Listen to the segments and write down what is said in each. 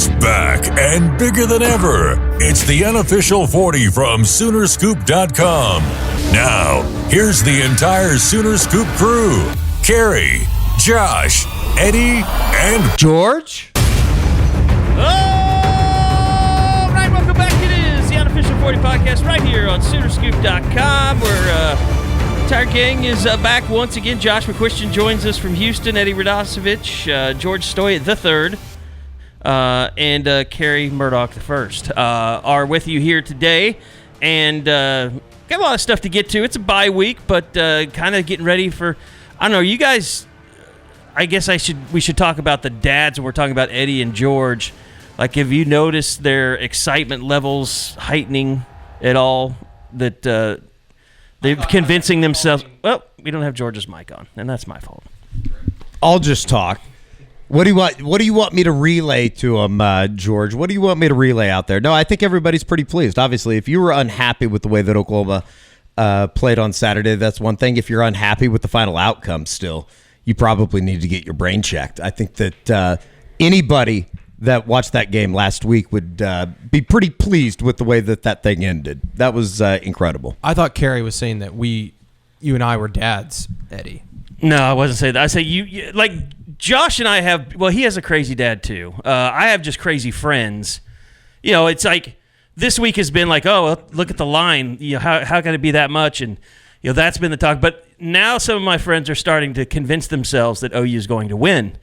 It's back and bigger than ever. It's the Unofficial 40 from Soonerscoop.com. Now, here's the entire Sooner Scoop crew. Carrie, Josh, Eddie, and George. All right, welcome back. It is the Unofficial 40 podcast right here on Soonerscoop.com, where entire gang is back once again. Josh McCuistion joins us from Houston. Eddie Radosevich, George Stoy the third, and Carrie Murdoch the first are with you here today, and got a lot of stuff to get to. It's a bye week, but kind of getting ready for. I don't know, you guys. I guess we should talk about the dads when we're talking about Eddie and George. Like, have you noticed their excitement levels heightening at all? That they're convincing themselves. Well, we don't have George's mic on, and that's my fault. I'll just talk. What do you want me to relay to them, George? What do you want me to relay out there? No, I think everybody's pretty pleased. Obviously, if you were unhappy with the way that Oklahoma played on Saturday, that's one thing. If you're unhappy with the final outcome still, you probably need to get your brain checked. I think that anybody that watched that game last week would be pretty pleased with the way that thing ended. That was incredible. I thought Carrie was saying that you and I were dads, Eddie. No, I wasn't saying that. I say you like Josh and I have. Well, he has a crazy dad too. I have just crazy friends. You know, it's like this week has been like, oh, well, look at the line. You know, how can it be that much? And you know, that's been the talk. But now some of my friends are starting to convince themselves that OU is going to win.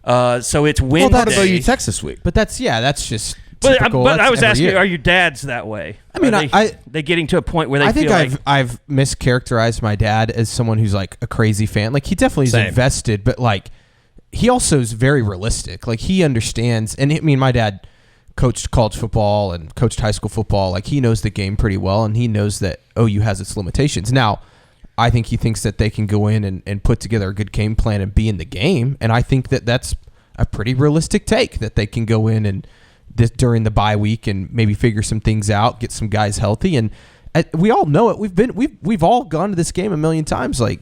So it's Wednesday. Well, that's OU Texas week. But that's just But typical. That's I was asking, year. are your dads that way? I mean, they getting to a point where they I think feel I've mischaracterized my dad as someone who's like a crazy fan. Like, he definitely is invested, but like he also is very realistic. Like, he understands. And I mean, my dad coached college football and coached high school football. Like, he knows the game pretty well, and he knows that OU has its limitations. Now, I think he thinks that they can go in and put together a good game plan and be in the game. And I think that that's a pretty realistic take, that they can go in and during the bye week and maybe figure some things out, get some guys healthy. And we all know it. We've all gone to this game a million times. Like,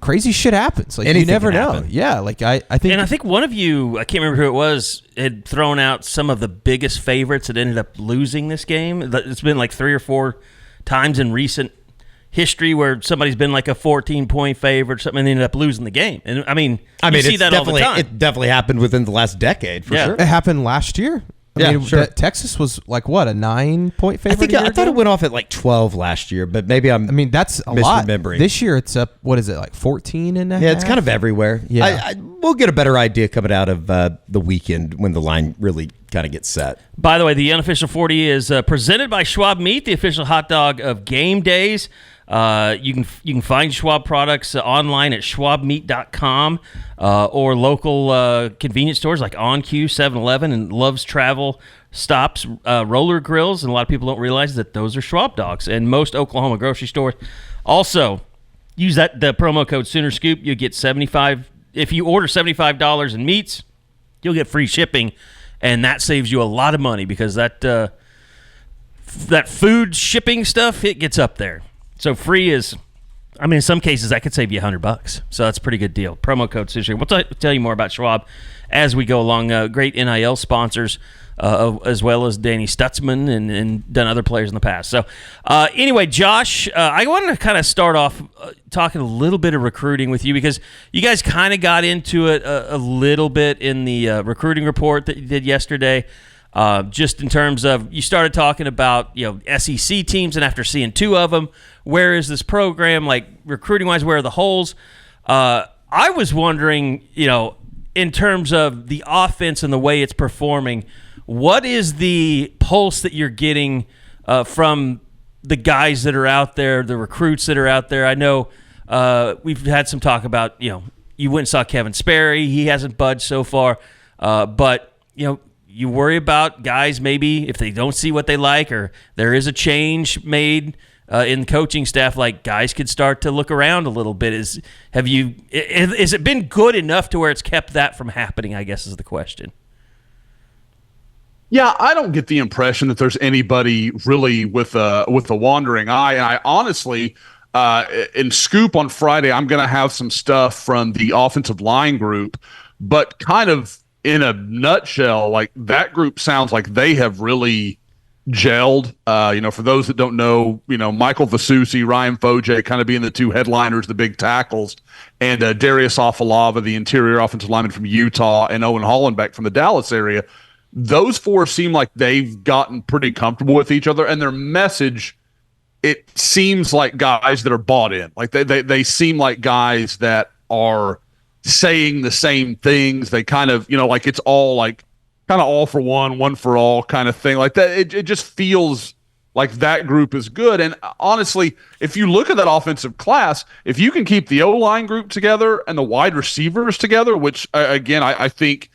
crazy shit happens. Like, anything you never can know. happen. Yeah. Like, I think. And I think one of you, I can't remember who it was, had thrown out some of the biggest favorites that ended up losing this game. It's been like 3 or 4 times in recent history where somebody's been like a 14-point favorite or something and they ended up losing the game. And I mean you see that all the time. It definitely happened within the last decade, for sure. It happened last year. I mean, sure. Texas was like, what, a 9-point favorite? I thought it went off at like 12 last year, but maybe that's a lot. This year it's up, what is it, like 14 and a half? Yeah, it's kind of everywhere. Yeah. We'll get a better idea coming out of the weekend when the line really kind of gets set. By the way, the Unofficial 40 is presented by Schwab Meat, the official hot dog of game days. You can find Schwab products online at schwabmeat.com or local convenience stores like On Q, 7-Eleven, and Love's Travel Stops, Roller Grills, and a lot of people don't realize that those are Schwab dogs. And most Oklahoma grocery stores also use the promo code SoonerScoop. You get $75 if you order $75 in meats. You'll get free shipping, and that saves you a lot of money because that food shipping stuff, it gets up there. So free is, I mean, in some cases, that could save you $100. So that's a pretty good deal. Promo code SoonerScoop. We'll tell you more about Schwab as we go along. Great NIL sponsors, as well as Danny Stutzman and done other players in the past. So anyway, Josh, I wanted to kind of start off talking a little bit of recruiting with you because you guys kind of got into it a little bit in the recruiting report that you did yesterday. Just in terms of, you started talking about, SEC teams, and after seeing 2 of them, where is this program, like recruiting-wise, where are the holes? I was wondering, in terms of the offense and the way it's performing, what is the pulse that you're getting from the guys that are out there, the recruits that are out there? I know we've had some talk about, you went and saw Kevin Sperry. He hasn't budged so far, but, you worry about guys maybe if they don't see what they like or there is a change made in the coaching staff, like guys could start to look around a little bit. Has it been good enough to where it's kept that from happening, I guess is the question. Yeah, I don't get the impression that there's anybody really with a wandering eye. And I honestly, in Scoop on Friday, I'm going to have some stuff from the offensive line group, but kind of in a nutshell, like that group sounds like they have really gelled. For those that don't know, Michael Vasusi, Ryan Foje kind of being the two headliners, the big tackles, and Darius Afalava, the interior offensive lineman from Utah, and Owen Hollenbeck from the Dallas area. Those four seem like they've gotten pretty comfortable with each other, and their message, it seems like guys that are bought in. Like they seem like guys that are saying the same things. They kind of, like it's all like kind of all for one for all kind of thing like that. It just feels like that group is good. And honestly, if you look at that offensive class, if you can keep the O-line group together and the wide receivers together, which again, I think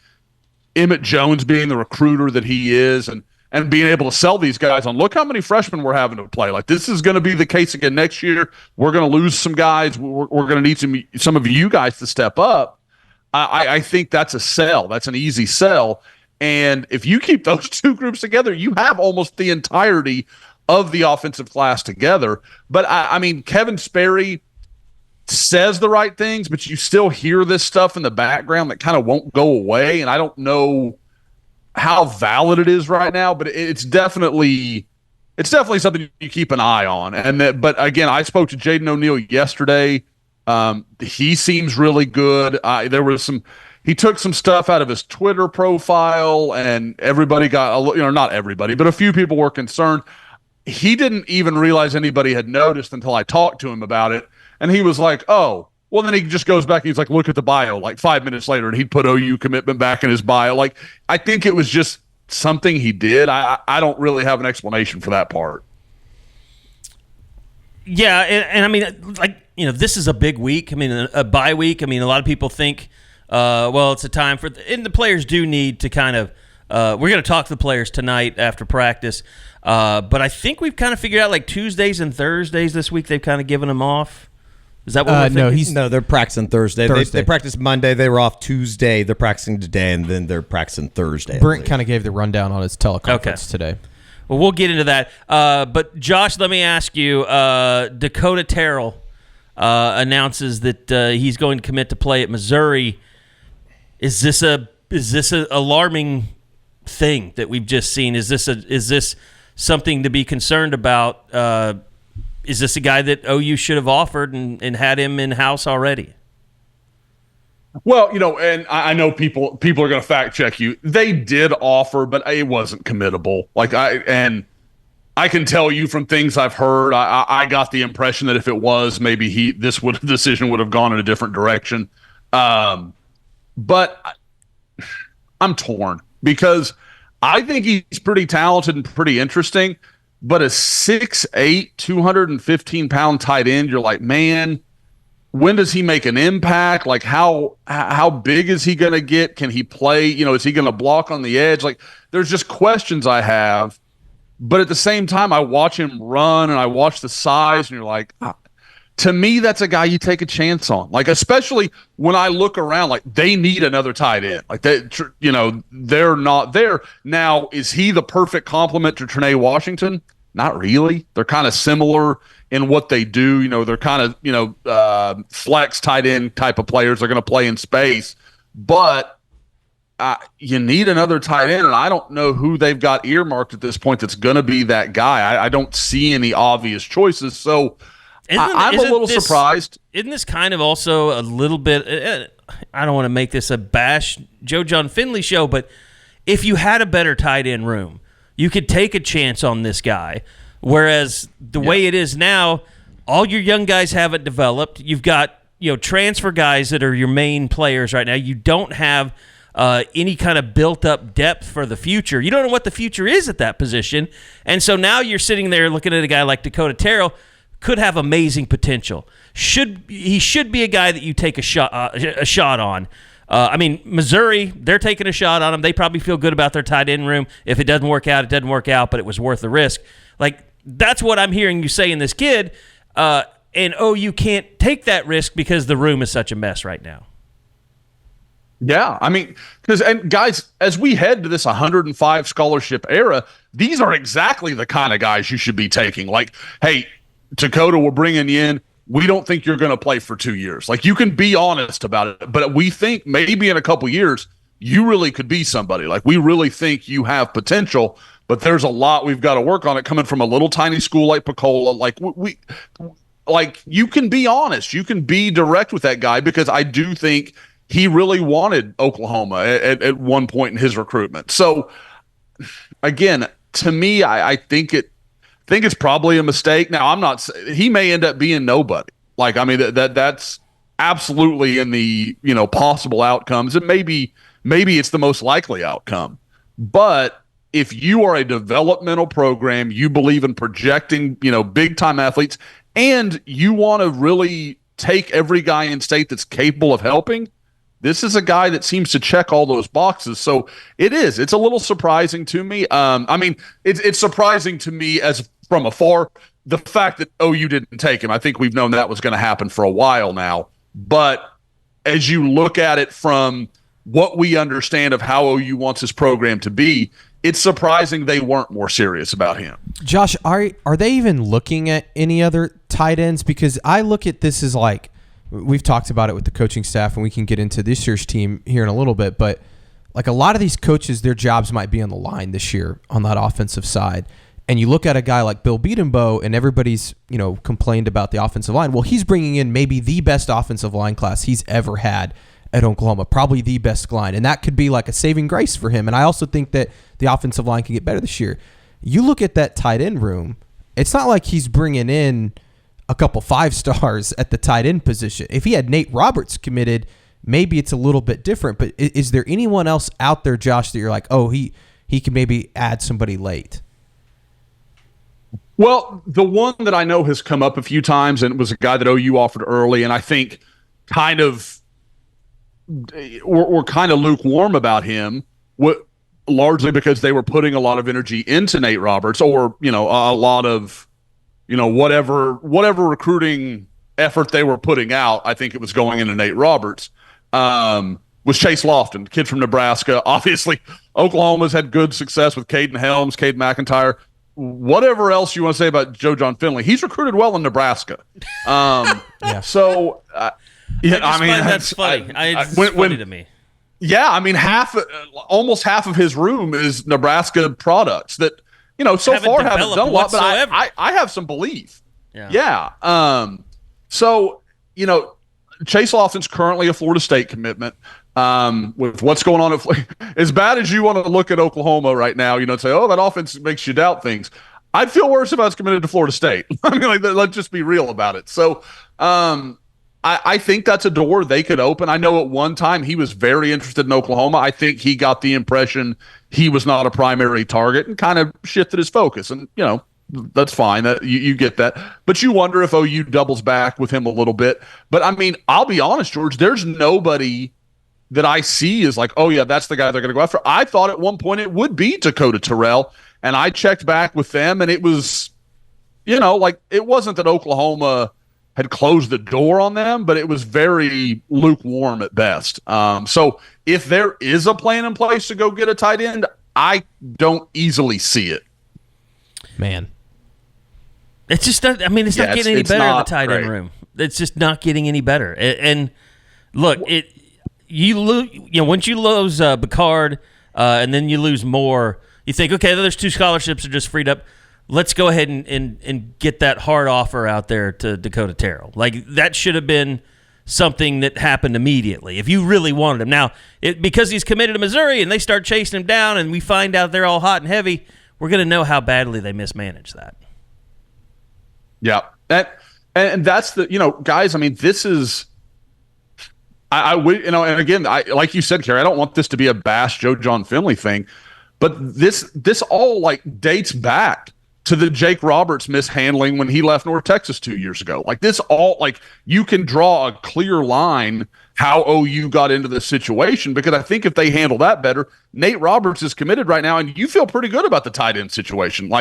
Emmett Jones being the recruiter that he is and being able to sell these guys on, look how many freshmen we're having to play. Like this is going to be the case again next year. We're going to lose some guys. We're going to need some of you guys to step up. I think that's a sell. That's an easy sell. And if you keep those two groups together, you have almost the entirety of the offensive class together. But I mean, Kevin Sperry says the right things, but you still hear this stuff in the background that kind of won't go away. And I don't know how valid it is right now, but it's definitely something you keep an eye on. But again, I spoke to Jaden O'Neal yesterday. He seems really good. He took some stuff out of his Twitter profile, and everybody got, not everybody, but a few people were concerned. He didn't even realize anybody had noticed until I talked to him about it. And he was like, oh, well, then he just goes back and he's like, look at the bio, like 5 minutes later, and he'd put OU commitment back in his bio. Like, I think it was just something he did. I don't really have an explanation for that part. Yeah, and I mean, this is a big week. I mean, a bye week. I mean, a lot of people think, it's a time for and the players do need to kind of we're going to talk to the players tonight after practice, but I think we've kind of figured out like Tuesdays and Thursdays this week they've kind of given them off. Is that what we're thinking? No, they're practicing Thursday. They practiced Monday. They were off Tuesday. They're practicing today, and then they're practicing Thursday. Brent kind of gave the rundown on his teleconference today. Well, we'll get into that. But Josh, let me ask you: Dakotah Terrell announces that he's going to commit to play at Missouri. Is this a alarming thing that we've just seen? Is this something to be concerned about? Is this a guy that OU should have offered and had him in-house already? Well, and I know people are going to fact check you. They did offer, but it wasn't committable. I can tell you from things I've heard, I got the impression that if it was, maybe this decision would have gone in a different direction. But I'm torn because I think he's pretty talented and pretty interesting. But a 6'8", 215-pound tight end, you're like, man, when does he make an impact? Like, how big is he going to get? Can he play? Is he going to block on the edge? Like, there's just questions I have. But at the same time, I watch him run and I watch the size, and you're like, to me, that's a guy you take a chance on. Like, especially when I look around, like they need another tight end. Like they're not there now. Is he the perfect complement to Trinae Washington? Not really. They're kind of similar in what they do. They're kind of flex tight end type of players. They're going to play in space, but you need another tight end, and I don't know who they've got earmarked at this point that's going to be that guy. I don't see any obvious choices. So. I'm a little surprised. Isn't this kind of also a little bit I don't want to make this a bash Joe John Finley show, but if you had a better tight end room, you could take a chance on this guy. Whereas the way it is now, all your young guys haven't developed. You've got transfer guys that are your main players right now. You don't have any kind of built-up depth for the future. You don't know what the future is at that position. And so now you're sitting there looking at a guy like Dakotah Terrell, could have amazing potential. He should be a guy that you take a shot on. I mean, Missouri, they're taking a shot on him. They probably feel good about their tight end room. If it doesn't work out, it doesn't work out, but it was worth the risk. Like, that's what I'm hearing you say in this kid. And you can't take that risk because the room is such a mess right now. Yeah, I mean, and guys, as we head to this 105 scholarship era, these are exactly the kind of guys you should be taking. Like, hey, Dakotah, we're bringing you in. We don't think you're going to play for 2 years. Like, you can be honest about it, but we think maybe in a couple years you really could be somebody. Like, we really think you have potential, but there's a lot we've got to work on it coming from a little tiny school like Pocola. Like, you can be honest. You can be direct with that guy, because I do think he really wanted Oklahoma at one point in his recruitment. So, again, to me, I think it's probably a mistake. Now, he may end up being nobody. Like, I mean, that's absolutely in the, possible outcomes. And maybe it's the most likely outcome. But if you are a developmental program, you believe in projecting, big time athletes, and you want to really take every guy in state that's capable of helping, this is a guy that seems to check all those boxes. So it's a little surprising to me. I mean, it's surprising to me as from afar, the fact that OU didn't take him. I think we've known that was going to happen for a while now. But as you look at it from what we understand of how OU wants his program to be, it's surprising they weren't more serious about him. Josh, are they even looking at any other tight ends? Because I look at this as like, we've talked about it with the coaching staff, and we can get into this year's team here in a little bit, but like a lot of these coaches, their jobs might be on the line this year on that offensive side. And you look at a guy like Bill Bedenbaugh, and everybody's, complained about the offensive line. Well, he's bringing in maybe the best offensive line class he's ever had at Oklahoma, probably the best line. And that could be like a saving grace for him. And I also think that the offensive line can get better this year. You look at that tight end room, it's not like he's bringing in a couple 5-stars at the tight end position. If he had Nate Roberts committed, maybe it's a little bit different. But is there anyone else out there, Josh, that you're like, oh, he can maybe add somebody late? Well, the one that I know has come up a few times, and it was a guy that OU offered early, and I think kind of were kind of lukewarm about him, largely because they were putting a lot of energy into Nate Roberts, or a lot of whatever recruiting effort they were putting out. I think it was going into Nate Roberts. Was Chase Lofton, kid from Nebraska. Obviously, Oklahoma's had good success with Caden Helms, Cade McIntyre. Whatever else you want to say about Joe John Finley, he's recruited well in Nebraska. Yeah. So, that's funny. It's funny to me. Yeah, I mean, almost half of his room is Nebraska products that so far haven't done a lot, but I have some belief. Yeah. So Chase Lofton's currently a Florida State commitment. With what's going on, as bad as you want to look at Oklahoma right now, and say, oh, that offense makes you doubt things. I'd feel worse if I was committed to Florida State. I mean, let's just be real about it. So I think that's a door they could open. I know at one time he was very interested in Oklahoma. I think he got the impression he was not a primary target and kind of shifted his focus. And, that's fine. You get that. But you wonder if OU doubles back with him a little bit. But, I mean, I'll be honest, George, there's nobody that I see is like, oh, yeah, that's the guy they're going to go after. I thought at one point it would be Dakotah Terrell, and I checked back with them, and it was, it wasn't that Oklahoma had closed the door on them, but it was very lukewarm at best. So if there is a plan in place to go get a tight end, I don't easily see it. Man. It's just, it's not getting any better in the tight end room. It's just not getting any better. And look, you lose, once you lose Bacard, and then you lose Moore, you think, okay, there's 2 scholarships are just freed up. Let's go ahead and get that hard offer out there to Dakotah Terrell. Like, that should have been something that happened immediately if you really wanted him. Now, because he's committed to Missouri and they start chasing him down and we find out they're all hot and heavy, we're going to know how badly they mismanaged that. Yeah. And that's the, guys, I mean, this is, and again, like you said, Kerry, I don't want this to be a bash Joe John Finley thing, but this all like dates back to the Jake Roberts mishandling when he left North Texas 2 years ago. Like, this all, like, you can draw a clear line how OU got into this situation, because I think if they handle that better, Nate Roberts is committed right now, and you feel pretty good about the tight end situation.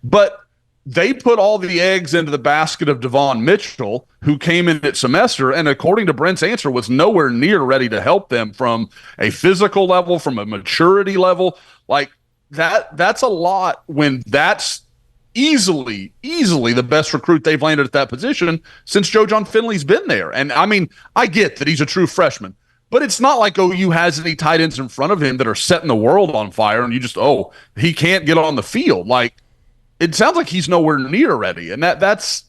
But they put all the eggs into the basket of Devon Mitchell, who came in at semester, and according to Brent's answer, was nowhere near ready to help them from a physical level, from a maturity level. Like, that's a lot when that's easily the best recruit they've landed at that position since Joe John Finley's been there. And I mean, I get that he's a true freshman, But it's not like OU has any tight ends in front of him that are setting the world on fire, and you just he can't get on the field. Like it sounds like he's nowhere near ready, and that's.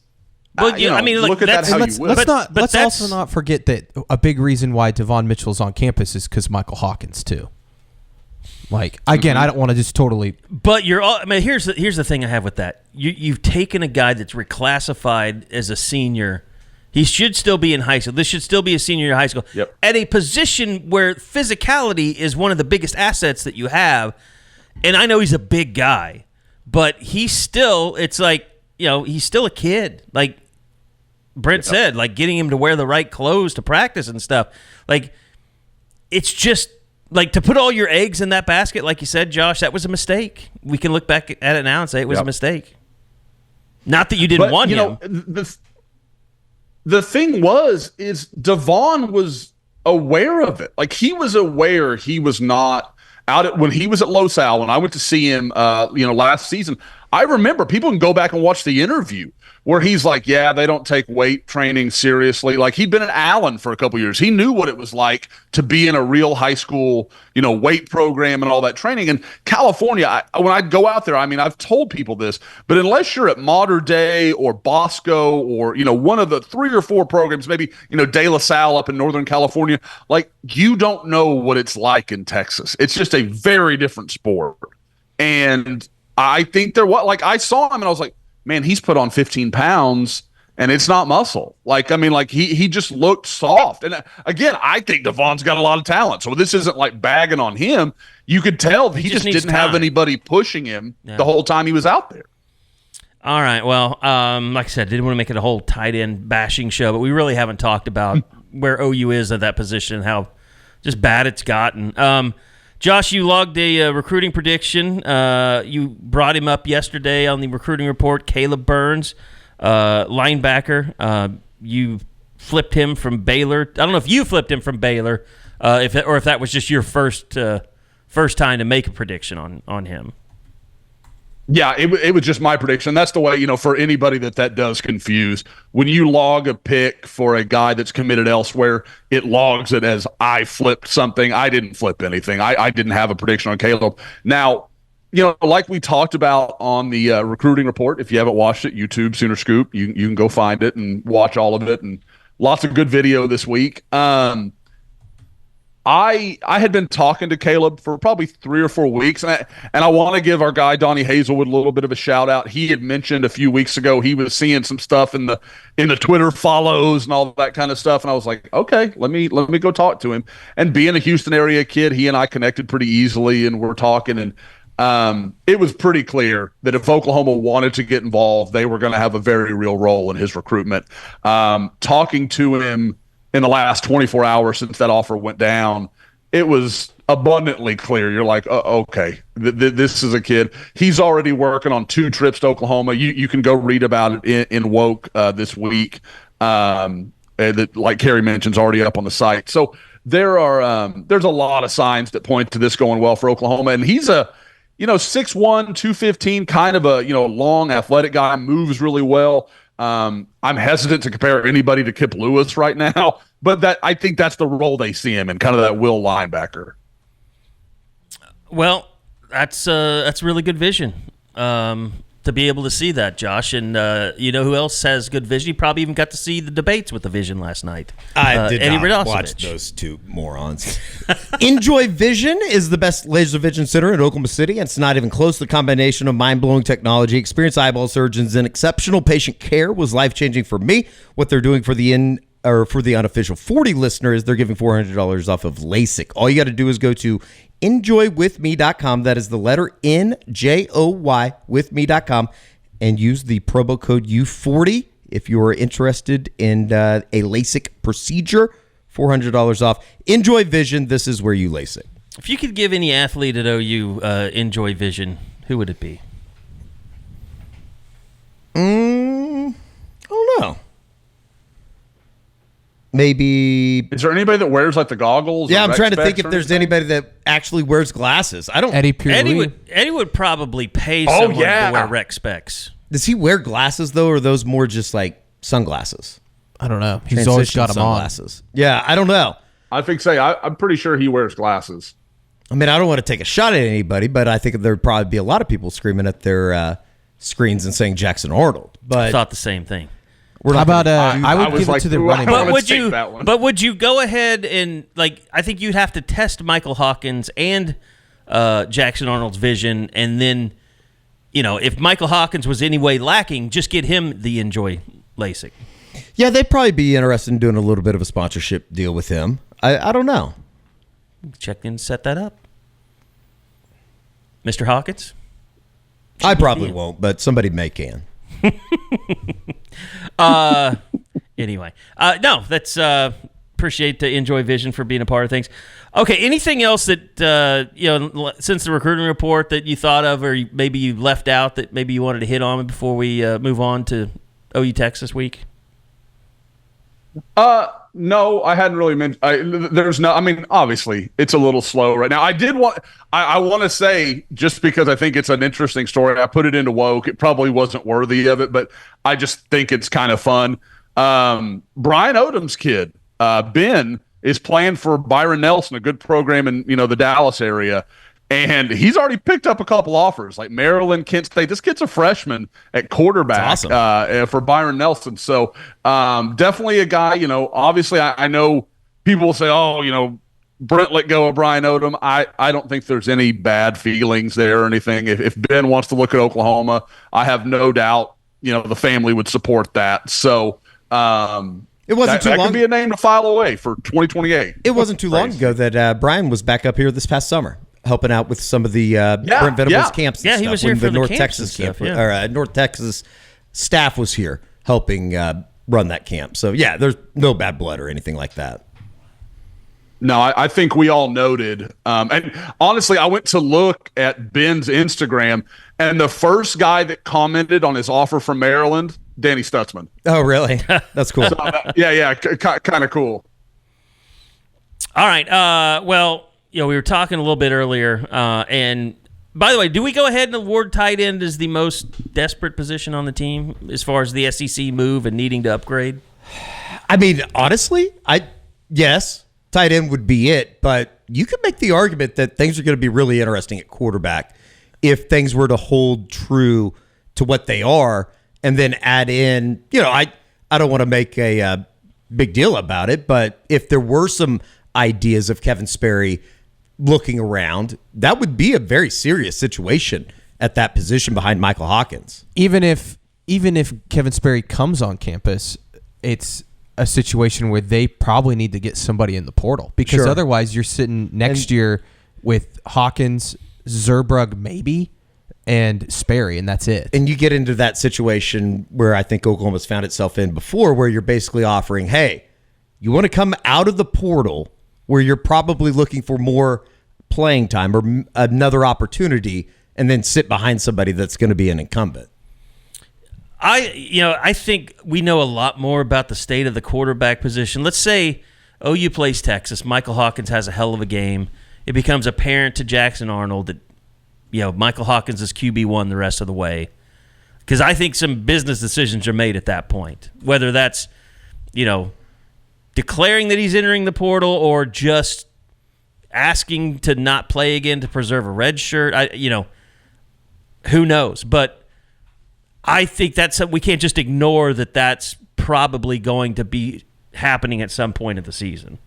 Well, I mean, look at that how you will. Let's also not forget that a big reason why Devon Mitchell's on campus is because Michael Hawkins too. Like again, I don't want to just totally. But here's the thing I have with that. You've taken a guy that's reclassified as a senior. He should still be in high school. This should still be a senior in high school. Yep. At a position where physicality is one of the biggest assets that you have. And I know he's a big guy, but he's still, it's like, he's still a kid. Like Brent said, like getting him to wear the right clothes to practice and stuff. Like, it's just, like to put all your eggs in that basket, like you said, Josh, that was a mistake. We can look back at it now and say it was a mistake. Not that you didn't want him. The thing is Devon was aware of it. Like he was aware he was not when he was at Los Al, when I went to see him, last season. I remember people can go back and watch the interview where he's like, yeah, they don't take weight training seriously. Like he'd been at Allen for a couple years. He knew what it was like to be in a real high school, weight program and all that training. And California, when I go out there, I mean, I've told people this, but unless you're at Mater Dei or Bosco or, one of the 3 or 4 programs, maybe, De La Salle up in Northern California, like you don't know what it's like in Texas. It's just a very different sport. And I think I saw him and I was like, man, he's put on 15 pounds and it's not muscle. Like, I mean, like he just looked soft. And again, I think Devon's got a lot of talent. So this isn't like bagging on him. You could tell he just didn't have anybody pushing him the whole time he was out there. All right. Well, like I said, didn't want to make it a whole tight end bashing show, but we really haven't talked about where OU is at that position and how just bad it's gotten. Josh, you logged a recruiting prediction. You brought him up yesterday on the recruiting report. Kaleb Burns, linebacker. You flipped him from Baylor. I don't know if you flipped him from Baylor, if that was just your first time to make a prediction on him. Yeah, it was just my prediction. That's the way, for anybody that does confuse. When you log a pick for a guy that's committed elsewhere, it logs it as I flipped something. I didn't flip anything. I didn't have a prediction on Kaleb. Now, like we talked about on the recruiting report, if you haven't watched it, YouTube, Sooner Scoop, you can go find it and watch all of it. And lots of good video this week. I had been talking to Kaleb for probably 3 or 4 weeks, and I want to give our guy Donnie Hazelwood a little bit of a shout out. He had mentioned a few weeks ago he was seeing some stuff in the Twitter follows and all that kind of stuff, and I was like, okay, let me go talk to him. And being a Houston area kid, he and I connected pretty easily, and we're talking, and it was pretty clear that if Oklahoma wanted to get involved, they were going to have a very real role in his recruitment. Talking to him in the last 24 hours since that offer went down, it was abundantly clear. You're like, okay, this is a kid. He's already working on 2 trips to Oklahoma. You can go read about it in Woke this week. Like Carrie mentions, already up on the site. So there's a lot of signs that point to this going well for Oklahoma. And he's a 6'1", 215, kind of a long athletic guy, moves really well. I'm hesitant to compare anybody to Kip Lewis right now, but I think that's the role they see him in, kind of that will linebacker. Well, that's really good vision to be able to see that, Josh. And who else has good vision? You probably even got to see the debates with the vision last night. I did Eddie not Radosevich. watch those 2 morons. Enjoy Vision is the best laser vision center in Oklahoma City, and it's not even close. The combination of mind-blowing technology, experienced eyeball surgeons, and exceptional patient care was life-changing for me. What they're doing for the Unofficial 40 listener is they're giving $400 off of LASIK. All you got to do is go to enjoywithme.com. That is the letter NJOY with me.com, and use the promo code U40 if you are interested in a LASIK procedure. $400 off. Enjoy Vision. This is where you LASIK. If you could give any athlete at OU Enjoy Vision, who would it be? I don't know. Maybe. Is there anybody that wears like the goggles? Yeah, I'm trying to think if there's anybody that actually wears glasses. I don't. Eddie would probably pay someone to wear rec specs. Does he wear glasses though, or are those more just like sunglasses? I don't know. He's always got them sunglasses on. Yeah, I don't know. I think I'm pretty sure he wears glasses. I mean, I don't want to take a shot at anybody, but I think there'd probably be a lot of people screaming at their screens and saying Jackson Arnold. But I thought the same thing. How about I would give it to the running back. But would you go ahead and I think you'd have to test Michael Hawkins and Jackson Arnold's vision, and then if Michael Hawkins was any way lacking, just get him the Enjoy LASIK. Yeah, they'd probably be interested in doing a little bit of a sponsorship deal with him. I don't know. Check in, set that up, Mr. Hawkins. I probably won't, but somebody may can. Anyway, no, that's appreciate the Enjoy Vision for being a part of things. Okay, anything else that since the recruiting report that you thought of, or maybe you left out that maybe you wanted to hit on before we move on to OU Texas week? No, I hadn't really mentioned. There's no. I mean, obviously, it's a little slow right now. I want to say, just because I think it's an interesting story, I put it into Woke. It probably wasn't worthy of it, but I just think it's kind of fun. Brian Odom's kid, Ben, is playing for Byron Nelson, a good program in the Dallas area. And he's already picked up a couple offers, like Maryland, Kent State. This kid's a freshman at quarterback for Byron Nelson. So definitely a guy, obviously I know people will say, Brent let go of Brian Odom. I don't think there's any bad feelings there or anything. If Ben wants to look at Oklahoma, I have no doubt, the family would support that. So it wasn't too long. That could be a name to file away for 2028. It wasn't too long ago that Brian was back up here this past summer, helping out with some of the Brent Venables camps. And stuff. He was here for the North camps Texas and stuff, camp, or North Texas staff was here helping run that camp. So yeah, there's no bad blood or anything like that. No, I think we all noted. And honestly, I went to look at Ben's Instagram, and the first guy that commented on his offer from Maryland, Danny Stutzman. Oh, really? That's cool. So, kind of cool. All right. Well, we were talking a little bit earlier, and by the way, do we go ahead and award tight end as the most desperate position on the team as far as the SEC move and needing to upgrade? I mean, honestly, yes, tight end would be it, but you could make the argument that things are going to be really interesting at quarterback if things were to hold true to what they are, and then add in, I don't want to make a big deal about it, but if there were some ideas of Kevin Sperry looking around, that would be a very serious situation at that position behind Michael Hawkins. Even if Kevin Sperry comes on campus, it's a situation where they probably need to get somebody in the portal, because otherwise you're sitting next year with Hawkins, Zurbrugg maybe, and Sperry, and that's it. And you get into that situation where I think Oklahoma's found itself in before, where you're basically offering, hey, you want to come out of the portal where you're probably looking for more playing time or another opportunity, and then sit behind somebody that's going to be an incumbent. I think we know a lot more about the state of the quarterback position. Let's say OU plays Texas. Michael Hawkins has a hell of a game. It becomes apparent to Jackson Arnold that Michael Hawkins is QB1 the rest of the way, because I think some business decisions are made at that point, whether that's declaring that he's entering the portal or just asking to not play again to preserve a red shirt. Who knows? But I think that's we can't just ignore that. That's probably going to be happening at some point of the season.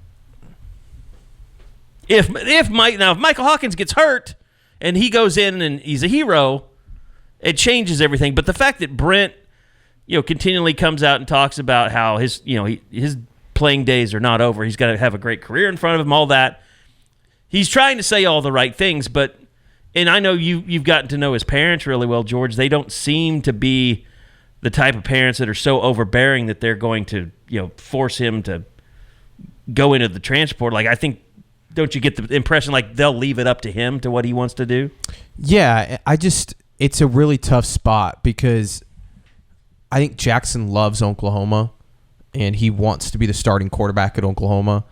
If Michael Hawkins gets hurt and he goes in and he's a hero, it changes everything. But the fact that Brent, continually comes out and talks about how his playing days are not over. He's got to have a great career in front of him. All that. He's trying to say all the right things, but. And I know you've gotten to know his parents really well, George. They don't seem to be the type of parents that are so overbearing that they're going to, force him to go into the transport. I think, don't you get the impression they'll leave it up to him to what he wants to do? Yeah, it's a really tough spot, because I think Jackson loves Oklahoma and he wants to be the starting quarterback at Oklahoma.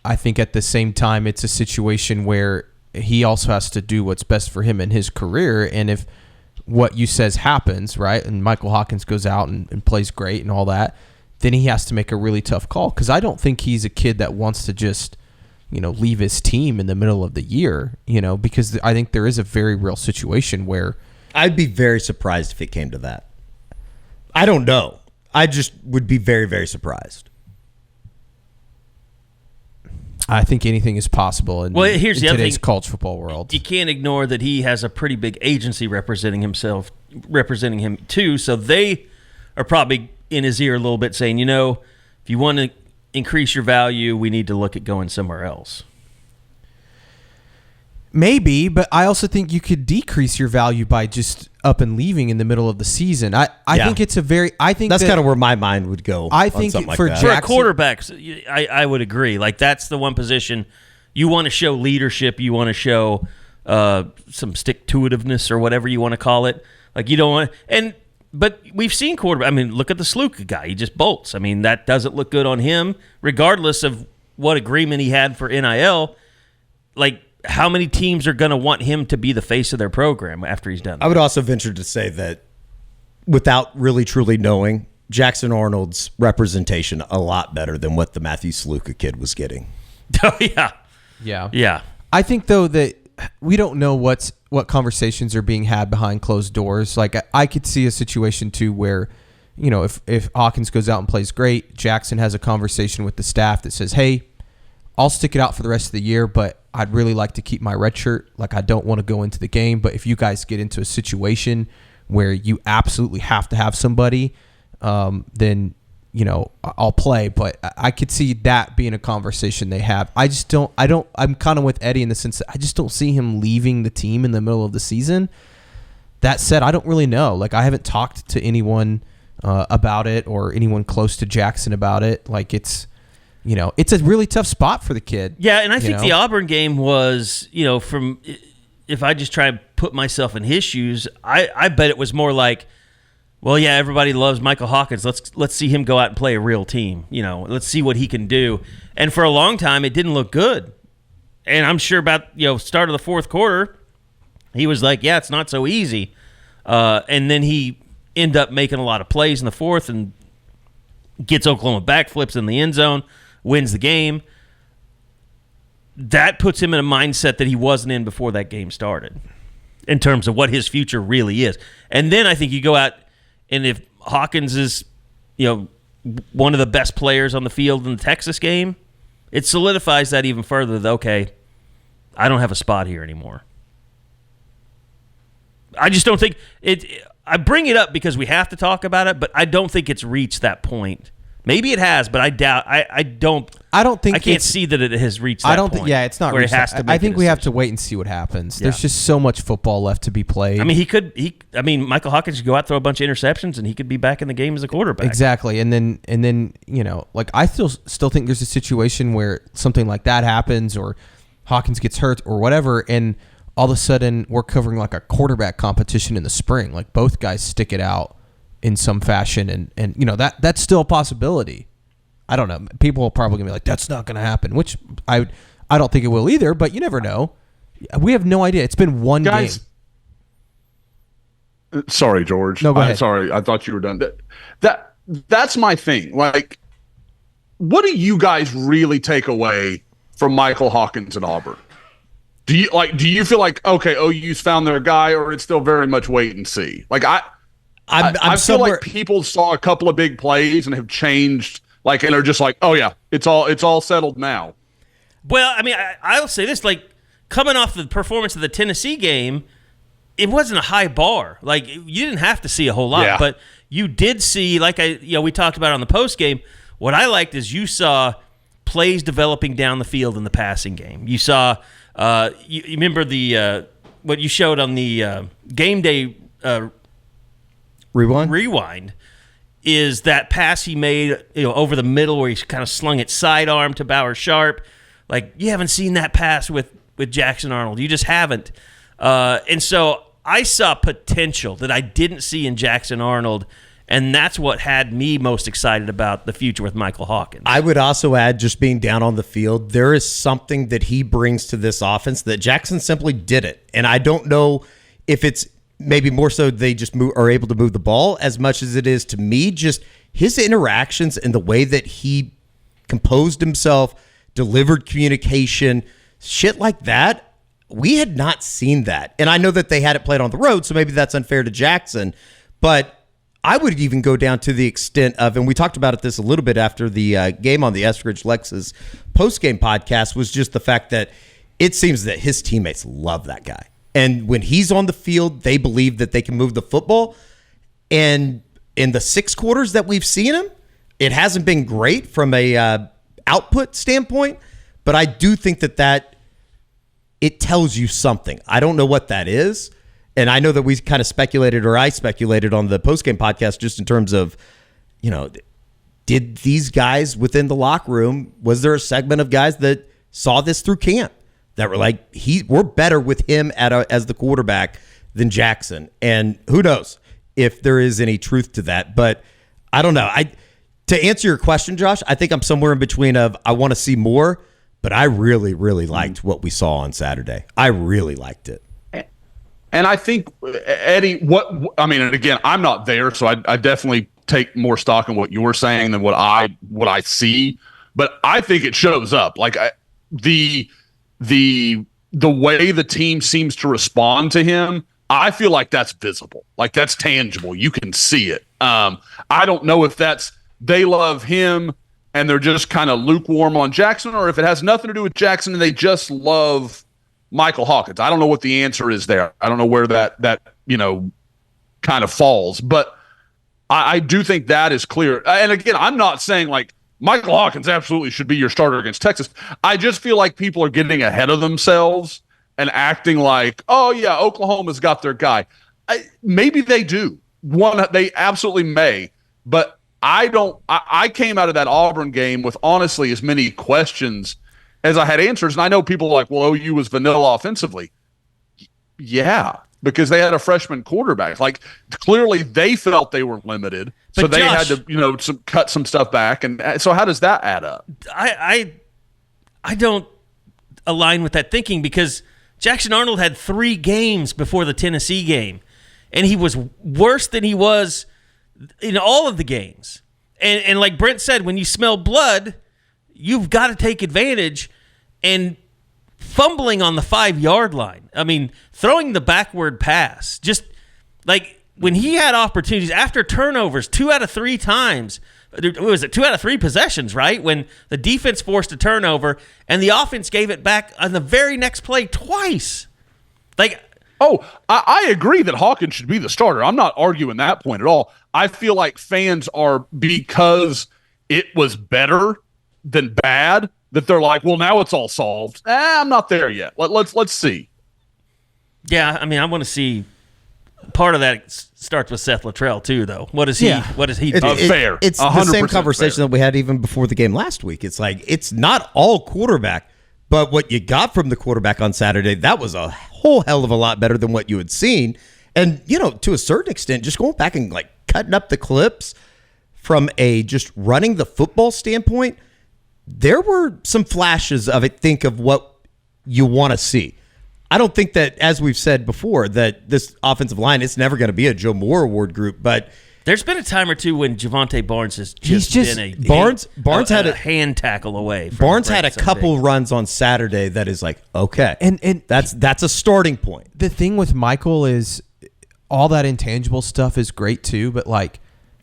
I think at the same time, it's a situation where he also has to do what's best for him in his career. And if what you says happens, right, and Michael Hawkins goes out and plays great and all that, then he has to make a really tough call, because I don't think he's a kid that wants to just, leave his team in the middle of the year, because I think there is a very real situation where I'd be very surprised if it came to that. I don't know. I just would be very, very surprised. I think anything is possible in, here's the other today's thing. college football world. You can't ignore that he has a pretty big agency representing him too. So they are probably in his ear a little bit saying, if you want to increase your value, we need to look at going somewhere else. Maybe, but I also think you could decrease your value by just up and leaving in the middle of the season. I think it's that's kind of where my mind would go. I think on for like for quarterbacks, I would agree. Like, that's the one position you want to show leadership. You want to show some stick-to-itiveness or whatever you want to call it. Like, you don't want but we've seen quarterback. I mean, look at the Sluka guy. He just bolts. I mean, that doesn't look good on him, regardless of what agreement he had for NIL. Like, how many teams are going to want him to be the face of their program after he's done that? I would also venture to say that without really truly knowing, Jackson Arnold's representation a lot better than what the Matthew Sluka kid was getting. Oh, yeah. Yeah. I think, though, that we don't know what conversations are being had behind closed doors. Like, I could see a situation, too, where, if Hawkins goes out and plays great, Jackson has a conversation with the staff that says, hey, I'll stick it out for the rest of the year, but I'd really like to keep my red shirt. Like, I don't want to go into the game, but if you guys get into a situation where you absolutely have to have somebody, then, I'll play. But I could see that being a conversation they have. I'm kind of with Eddie in the sense that I just don't see him leaving the team in the middle of the season. That said, I don't really know. Like, I haven't talked to anyone about it or anyone close to Jackson about it. Like, it's a really tough spot for the kid. Yeah, and I think the Auburn game was, from if I just try and put myself in his shoes, I bet it was more like, well, yeah, everybody loves Michael Hawkins. Let's see him go out and play a real team. Let's see what he can do. And for a long time, it didn't look good. And I'm sure about start of the fourth quarter, he was like, yeah, it's not so easy. And then he ended up making a lot of plays in the fourth and gets Oklahoma backflips in the end zone. Wins the game. That puts him in a mindset that he wasn't in before that game started in terms of what his future really is. And then I think you go out, and if Hawkins is, one of the best players on the field in the Texas game, it solidifies that even further that, okay, I don't have a spot here anymore. I just don't think it. I bring it up because we have to talk about it, but I don't think it's reached that point. Maybe it has, but I doubt. I don't think I can't see that it has reached that point. It's not where reached it has to make I think a we have to decision. wait and see what happens. There's just so much football left to be played. I mean, Michael Hawkins could go out, throw a bunch of interceptions, and he could be back in the game as a quarterback. Exactly. And then like, I still think there's a situation where something like that happens, or Hawkins gets hurt or whatever, and all of a sudden we're covering like a quarterback competition in the spring. Like, both guys stick it out in some fashion, and that's still a possibility. I don't know. People are probably gonna be like, that's not gonna happen, which I don't think it will either, but you never know. We have no idea. It's been one game. Sorry, George. No, go ahead. Sorry, I thought you were done. That's my thing. Like, what do you guys really take away from Michael Hawkins at Auburn? Do you feel like, okay, OU's found their guy, or it's still very much wait and see? Like, I feel like people saw a couple of big plays and have changed, like, and are just like, oh yeah, it's all settled now. Well, I mean, I'll say this: like, coming off the performance of the Tennessee game, it wasn't a high bar. Like, you didn't have to see a whole lot, but you did see, like we talked about on the post game. What I liked is you saw plays developing down the field in the passing game. You saw, you remember what you showed on the game day. Rewind is that pass he made, over the middle where he kind of slung it sidearm to Bauer Sharp. Like, you haven't seen that pass with Jackson Arnold. You just haven't. And so I saw potential that I didn't see in Jackson Arnold, and that's what had me most excited about the future with Michael Hawkins. I would also add, just being down on the field, there is something that he brings to this offense that Jackson simply didn't. And I don't know if it's maybe more so they just are able to move the ball as much as it is to me just his interactions and the way that he composed himself, delivered communication, shit like that. We had not seen that. And I know that they had it played on the road, so maybe that's unfair to Jackson. But I would even go down to the extent of, and we talked about this a little bit after the game on the Eskridge Lexus post-game podcast, was just the fact that it seems that his teammates love that guy. And when he's on the field, they believe that they can move the football. And in the 6 quarters that we've seen him, it hasn't been great from a output standpoint, but I do think that it tells you something. I don't know what that is. And I know that we kind of speculated, or I speculated on the postgame podcast, just in terms of, did these guys within the locker room, was there a segment of guys that saw this through camp that were like, we're better with him as the quarterback than Jackson? And who knows if there is any truth to that. But I don't know. To answer your question, Josh, I think I'm somewhere in between of I want to see more, but I really, really liked what we saw on Saturday. I really liked it. And I think, Eddie, and again, I'm not there, so I definitely take more stock in what you're saying than what I see. But I think it shows up. Like the way the team seems to respond to him, I feel like that's visible. Like that's tangible. You can see it. I don't know if that's they love him and they're just kind of lukewarm on Jackson, or if it has nothing to do with Jackson and they just love Michael Hawkins. I don't know what the answer is there. I don't know where that kind of falls, but I do think that is clear. And again, I'm not saying like Michael Hawkins absolutely should be your starter against Texas. I just feel like people are getting ahead of themselves and acting like, oh yeah, Oklahoma's got their guy. Maybe they do. They absolutely may, but I came out of that Auburn game with honestly as many questions as I had answers. And I know people are like, well, OU was vanilla offensively. Yeah, because they had a freshman quarterback. Like clearly they felt they were limited. But so they Josh, had to, cut some stuff back. And so how does that add up? I don't align with that thinking, because Jackson Arnold had 3 games before the Tennessee game, and he was worse than he was in all of the games. And like Brent said, when you smell blood, you've got to take advantage. And fumbling on the 5-yard line, I mean, throwing the backward pass, just like when he had opportunities after turnovers 2 out of 3 times. What was it, 2 out of 3 possessions, right? When the defense forced a turnover and the offense gave it back on the very next play twice. Like, I agree that Hawkins should be the starter. I'm not arguing that point at all. I feel like fans are, because it was better than bad, that they're like, well, now it's all solved. I'm not there yet. Let's see. Yeah, I mean, I want to see. Part of that starts with Seth Luttrell too, though. What is he? Yeah. What is he? Fair. It's the same conversation that we had even before the game last week. It's like it's not all quarterback, but what you got from the quarterback on Saturday, that was a whole hell of a lot better than what you had seen. And to a certain extent, just going back and like cutting up the clips from a just running the football standpoint, there were some flashes of it. Think of what you want to see. I don't think that, as we've said before, that this offensive line is never going to be a Joe Moore Award group, but there's been a time or two when Javonte Barnes has been a Barnes had a hand tackle away. Barnes had a couple runs on Saturday that is like, okay, and that's a starting point. The thing with Michael is all that intangible stuff is great too, but like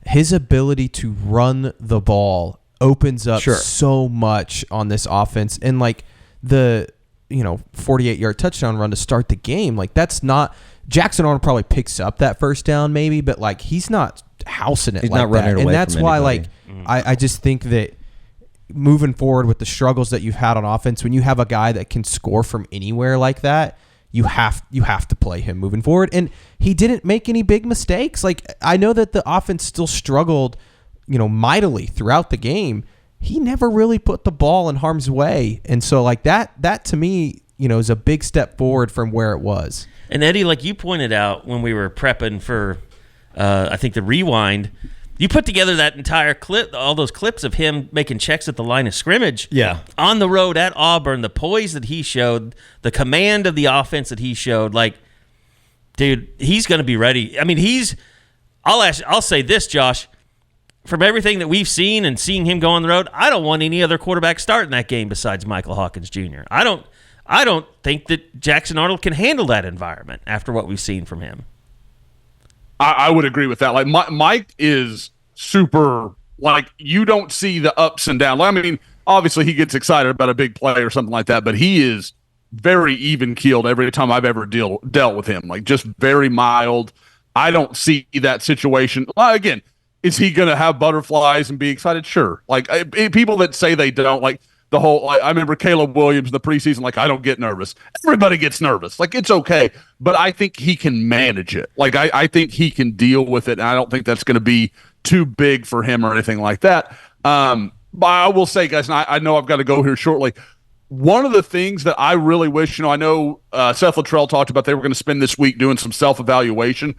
his ability to run the ball opens up so much on this offense, and like the 48-yard touchdown run to start the game, like that's not Jackson Arnold probably picks up that first down maybe, but like he's not housing it. He's like not running that. Away, and that's why anybody. I just think that moving forward with the struggles that you've had on offense, when you have a guy that can score from anywhere like that, you have to play him moving forward. And he didn't make any big mistakes. Like I know that the offense still struggled mightily throughout the game. He never really put the ball in harm's way. And so like that to me, is a big step forward from where it was. And Eddie, like you pointed out when we were prepping for, I think the rewind, you put together that entire clip, all those clips of him making checks at the line of scrimmage. Yeah. On the road at Auburn, the poise that he showed, the command of the offense that he showed, like dude, he's going to be ready. I mean, I'll say this, Josh. From everything that we've seen and seeing him go on the road, I don't want any other quarterback starting that game besides Michael Hawkins Jr. I don't think that Jackson Arnold can handle that environment after what we've seen from him. I would agree with that. Like Mike is super. Like you don't see the ups and downs. I mean, obviously he gets excited about a big play or something like that, but he is very even keeled every time I've ever dealt with him. Like just very mild. I don't see that situation. Again, is he going to have butterflies and be excited? Sure. Like people that say they don't, like the whole. I remember Kaleb Williams in the preseason. Like I don't get nervous. Everybody gets nervous. Like it's okay, but I think he can manage it. Like I think he can deal with it, and I don't think that's going to be too big for him or anything like that. But I will say, guys, and I know I've got to go here shortly. One of the things that I really wish, I know Seth Luttrell talked about they were going to spend this week doing some self-evaluation.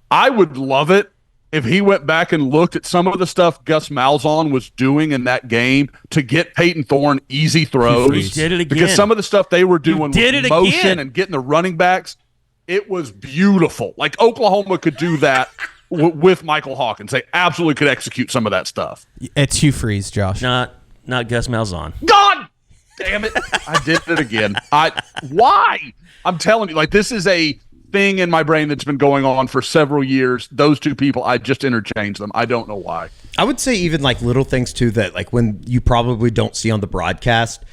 I would love it if he went back and looked at some of the stuff Gus Malzahn was doing in that game to get Peyton Thorne easy throws. He did it again. Because some of the stuff they were doing with motion again. And getting the running backs, it was beautiful. Like Oklahoma could do that with Michael Hawkins. They absolutely could execute some of that stuff. It's Hugh Freeze, Josh. Not Gus Malzahn. God damn it. I did it again. Why? I'm telling you, like this is a thing in my brain that's been going on for several years. Those two people, I just interchanged them. I don't know why. I would say even like little things too that like when you probably don't see on the broadcast.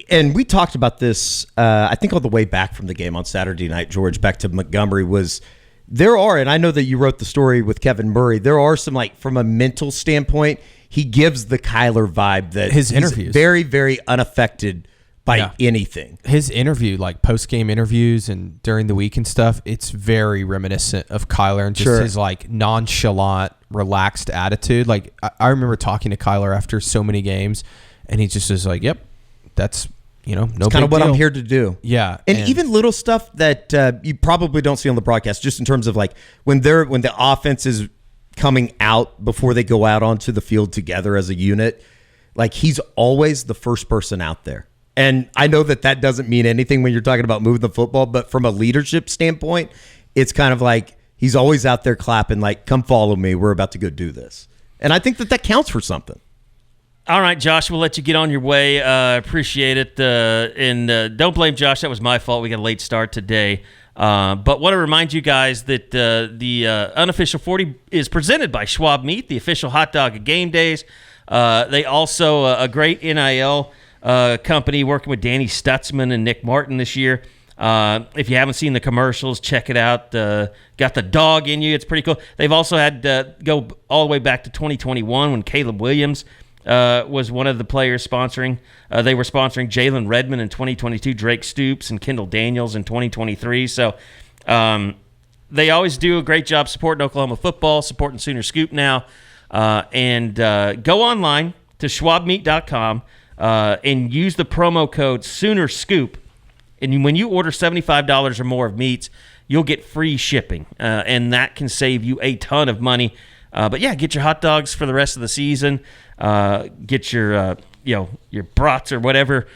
And we talked about this, I think on the way back from the game on Saturday night, George, back to Montgomery and I know that you wrote the story with Kevin Murray, there are some like from a mental standpoint, he gives the Kyler vibe that his interviews very, very unaffected by anything. His interview, like post-game interviews and during the week and stuff, it's very reminiscent of Kyler and just his like nonchalant, relaxed attitude. Like I remember talking to Kyler after so many games, and he just was like, "Yep, that's no big kind of what deal. I'm here to do." Yeah, and even little stuff that you probably don't see on the broadcast, just in terms of like when the offense is coming out before they go out onto the field together as a unit, like he's always the first person out there. And I know that doesn't mean anything when you're talking about moving the football, but from a leadership standpoint, it's kind of like he's always out there clapping, like, come follow me. We're about to go do this. And I think that counts for something. All right, Josh, we'll let you get on your way. Appreciate it. And don't blame Josh. That was my fault. We got a late start today. But want to remind you guys that the Unofficial 40 is presented by Schwab Meat, the official hot dog of game days. They also a great NIL company working with Danny Stutzman and Nick Martin this year. If you haven't seen the commercials, check it out. Got the dog in you. It's pretty cool. They've also had go all the way back to 2021 when Kaleb Williams was one of the players sponsoring. They were sponsoring Jalen Redmond in 2022, Drake Stoops, and Kendall Daniels in 2023. So they always do a great job supporting Oklahoma football, supporting Sooner Scoop now. And go online to schwabmeat.com and use the promo code Sooner Scoop. And when you order $75 or more of meats, you'll get free shipping. And that can save you a ton of money. But yeah, get your hot dogs for the rest of the season. Get your your brats or whatever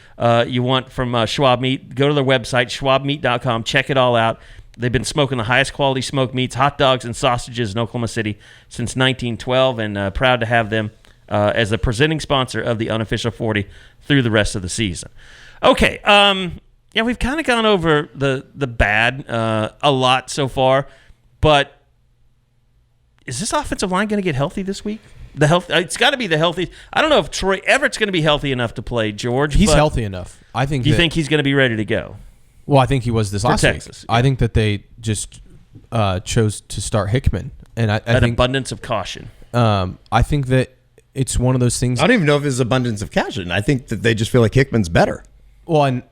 you want from Schwab Meat. Go to their website, schwabmeat.com. Check it all out. They've been smoking the highest quality smoked meats, hot dogs, and sausages in Oklahoma City since 1912, and proud to have them as the presenting sponsor of the Unofficial 40 through the rest of the season. Okay, we've kind of gone over the bad a lot so far, but is this offensive line going to get healthy this week? It's got to be the healthy. I don't know if Troy Everett's going to be healthy enough to play, George. He's healthy enough. I think. You think he's going to be ready to go? Well, I think he was this last Texas, week. yeah. I think that they just chose to start Hickman, and I think abundance of caution. I think that it's one of those things. I don't even know if it's abundance of caution. I think that they just feel like Hickman's better. Well, and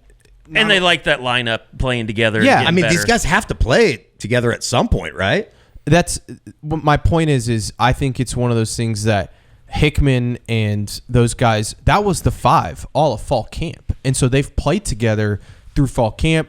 they like that lineup playing together. Yeah, and I mean, better. these guys have to play together at some point, right? That's my point is I think it's one of those things that Hickman and those guys, that was the five all of fall camp. And so they've played together through fall camp.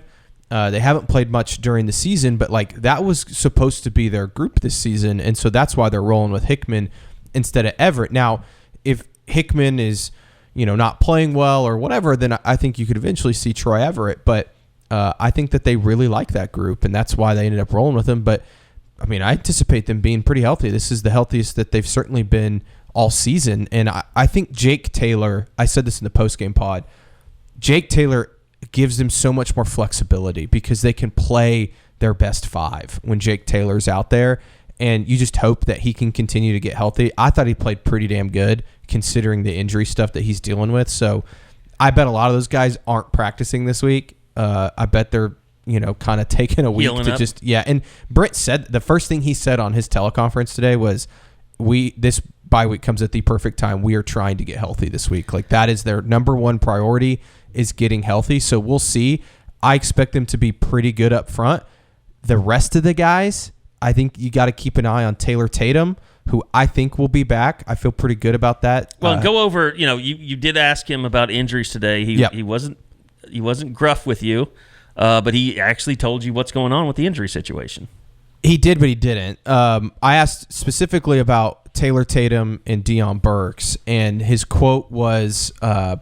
They haven't played much during the season, but like that was supposed to be their group this season. And so that's why they're rolling with Hickman instead of Everett. Now, if Hickman is, not playing well or whatever, then I think you could eventually see Troy Everett. But I think that they really like that group, and that's why they ended up rolling with him. But, I mean, I anticipate them being pretty healthy. This is the healthiest that they've certainly been all season. And I think Jake Taylor, I said this in the postgame pod, Jake Taylor gives them so much more flexibility because they can play their best five when Jake Taylor's out there. And you just hope that he can continue to get healthy. I thought he played pretty damn good considering the injury stuff that he's dealing with. So I bet a lot of those guys aren't practicing this week. I bet they're, kind of taking a week Healing to up. just, yeah. And Brent said, the first thing he said on his teleconference today was, this bye week comes at the perfect time. We are trying to get healthy this week. Like, that is their number one priority, is getting healthy. So we'll see. I expect them to be pretty good up front. The rest of the guys, I think you got to keep an eye on Taylor Tatum, who I think will be back. I feel pretty good about that. Well, go over. You did ask him about injuries today. He wasn't gruff with you, but he actually told you what's going on with the injury situation. He did, but he didn't. I asked specifically about Taylor Tatum and Deion Burks, and his quote was, I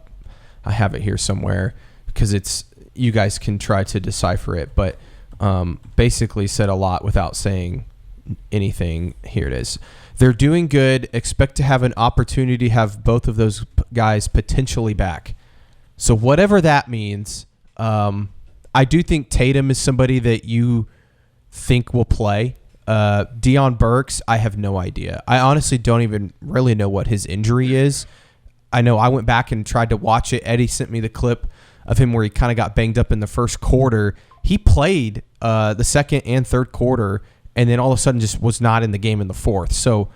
have it here somewhere because you guys can try to decipher it, but basically said a lot without saying anything. Here it is. They're doing good. Expect to have an opportunity to have both of those guys potentially back. So whatever that means, I do think Tatum is somebody that you think will play. Deion Burks, I have no idea. I honestly don't even really know what his injury is. I know I went back and tried to watch it. Eddie sent me the clip of him where he kind of got banged up in the first quarter. He played the second and third quarter, and then all of a sudden just was not in the game in the fourth. So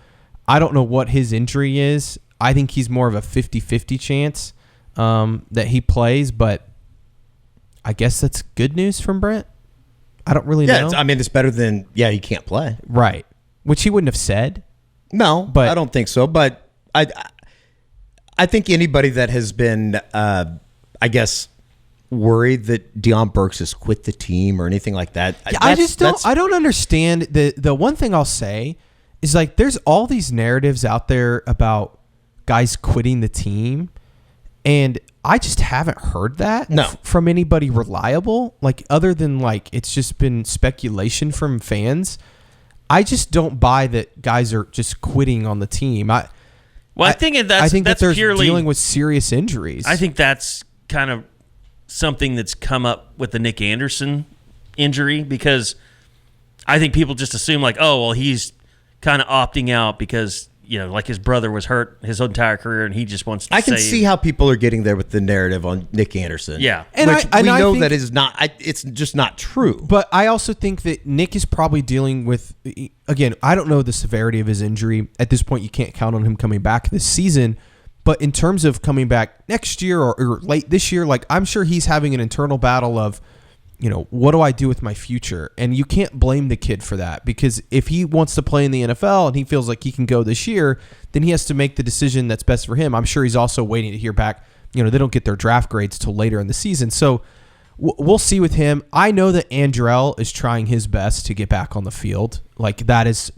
I don't know what his injury is. I think he's more of a 50-50 chance that he plays, but I guess that's good news from Brent. I don't really know. It's better than, he can't play. Right. Which he wouldn't have said. No, but I don't think so. But I think anybody that has been, worried that Deion Burks has quit the team or anything like that. I don't understand. The one thing I'll say is, like, there's all these narratives out there about guys quitting the team, and I just haven't heard that from anybody reliable, like, other than, like, it's just been speculation from fans. I just don't buy that guys are just quitting on the team. I think that they're purely dealing with serious injuries. I think that's kind of something that's come up with the Nick Anderson injury, because I think people just assume, like, oh, well, he's kind of opting out because, like, his brother was hurt his entire career and he just wants to I can see how people are getting there with the narrative on Nick Anderson. Yeah. And we know that is not, it's just not true. But I also think that Nick is probably dealing with, again, I don't know the severity of his injury. At this point, you can't count on him coming back this season. But in terms of coming back next year or late this year, like, I'm sure he's having an internal battle of, what do I do with my future? And you can't blame the kid for that, because if he wants to play in the NFL and he feels like he can go this year, then he has to make the decision that's best for him. I'm sure he's also waiting to hear back. They don't get their draft grades till later in the season. So we'll see with him. I know that Andrell is trying his best to get back on the field. Like, that is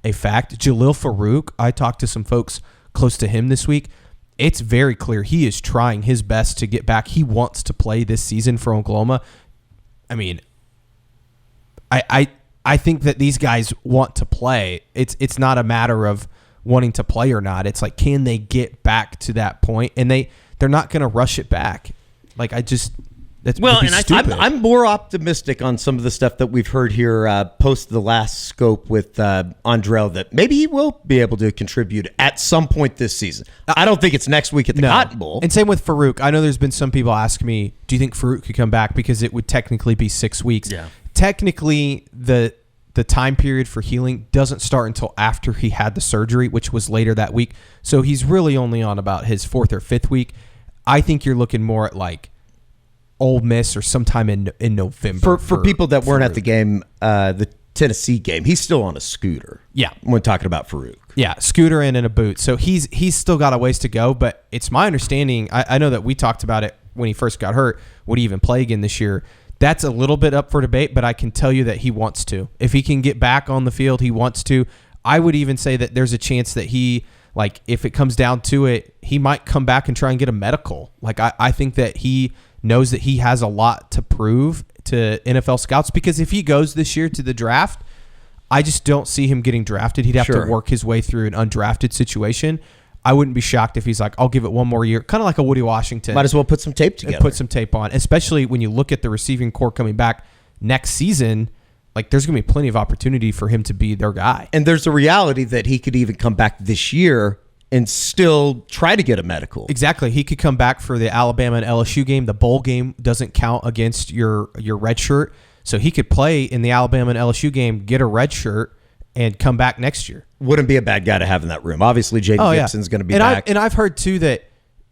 a fact. Jalil Farouk, I talked to some folks close to him this week. It's very clear he is trying his best to get back. He wants to play this season for Oklahoma. I mean, I think that these guys want to play. It's not a matter of wanting to play or not. It's like, can they get back to that point? And they're not going to rush it back. Like, I'm more optimistic on some of the stuff that we've heard here post the last scope with Andrell, that maybe he will be able to contribute at some point this season. I don't think it's next week at the Cotton Bowl. And same with Farouk. I know there's been some people ask me, do you think Farouk could come back? Because it would technically be 6 weeks. Yeah. Technically, the time period for healing doesn't start until after he had the surgery, which was later that week. So he's really only on about his 4th or 5th week. I think you're looking more at, like, Ole Miss or sometime in November. For people that weren't at the game, the Tennessee game, he's still on a scooter. Yeah. When talking about Farouk. Yeah, scooter and in a boot. So he's still got a ways to go, but it's my understanding, I know that we talked about it when he first got hurt. Would he even play again this year? That's a little bit up for debate, but I can tell you that he wants to. If he can get back on the field, he wants to. I would even say that there's a chance that he, like, if it comes down to it, he might come back and try and get a medical. Like, I think that he knows that he has a lot to prove to NFL scouts, because if he goes this year to the draft, I just don't see him getting drafted. He'd have to work his way through an undrafted situation. I wouldn't be shocked if he's like, I'll give it one more year, kind of like a Woody Washington. Might as well put some tape together. Put some tape on, especially when you look at the receiving core coming back next season. Like, there's going to be plenty of opportunity for him to be their guy. And there's a reality that he could even come back this year and still try to get a medical. Exactly. He could come back for the Alabama and LSU game. The bowl game doesn't count against your red shirt. So he could play in the Alabama and LSU game, get a red shirt, and come back next year. Wouldn't be a bad guy to have in that room. Obviously, Jaden Gibson's going to be back. I've heard, too, that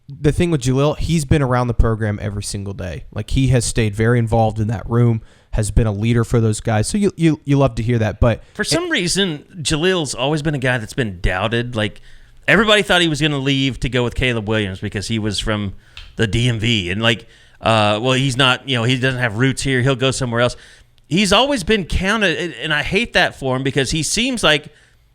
the thing with Jaleel, he's been around the program every single day. Like, he has stayed very involved in that room, has been a leader for those guys. So you love to hear that. But for some reason, Jaleel's always been a guy that's been doubted. Like, everybody thought he was going to leave to go with Kaleb Williams because he was from the DMV. And, like, he's not, he doesn't have roots here. He'll go somewhere else. He's always been counted, and I hate that for him because he seems like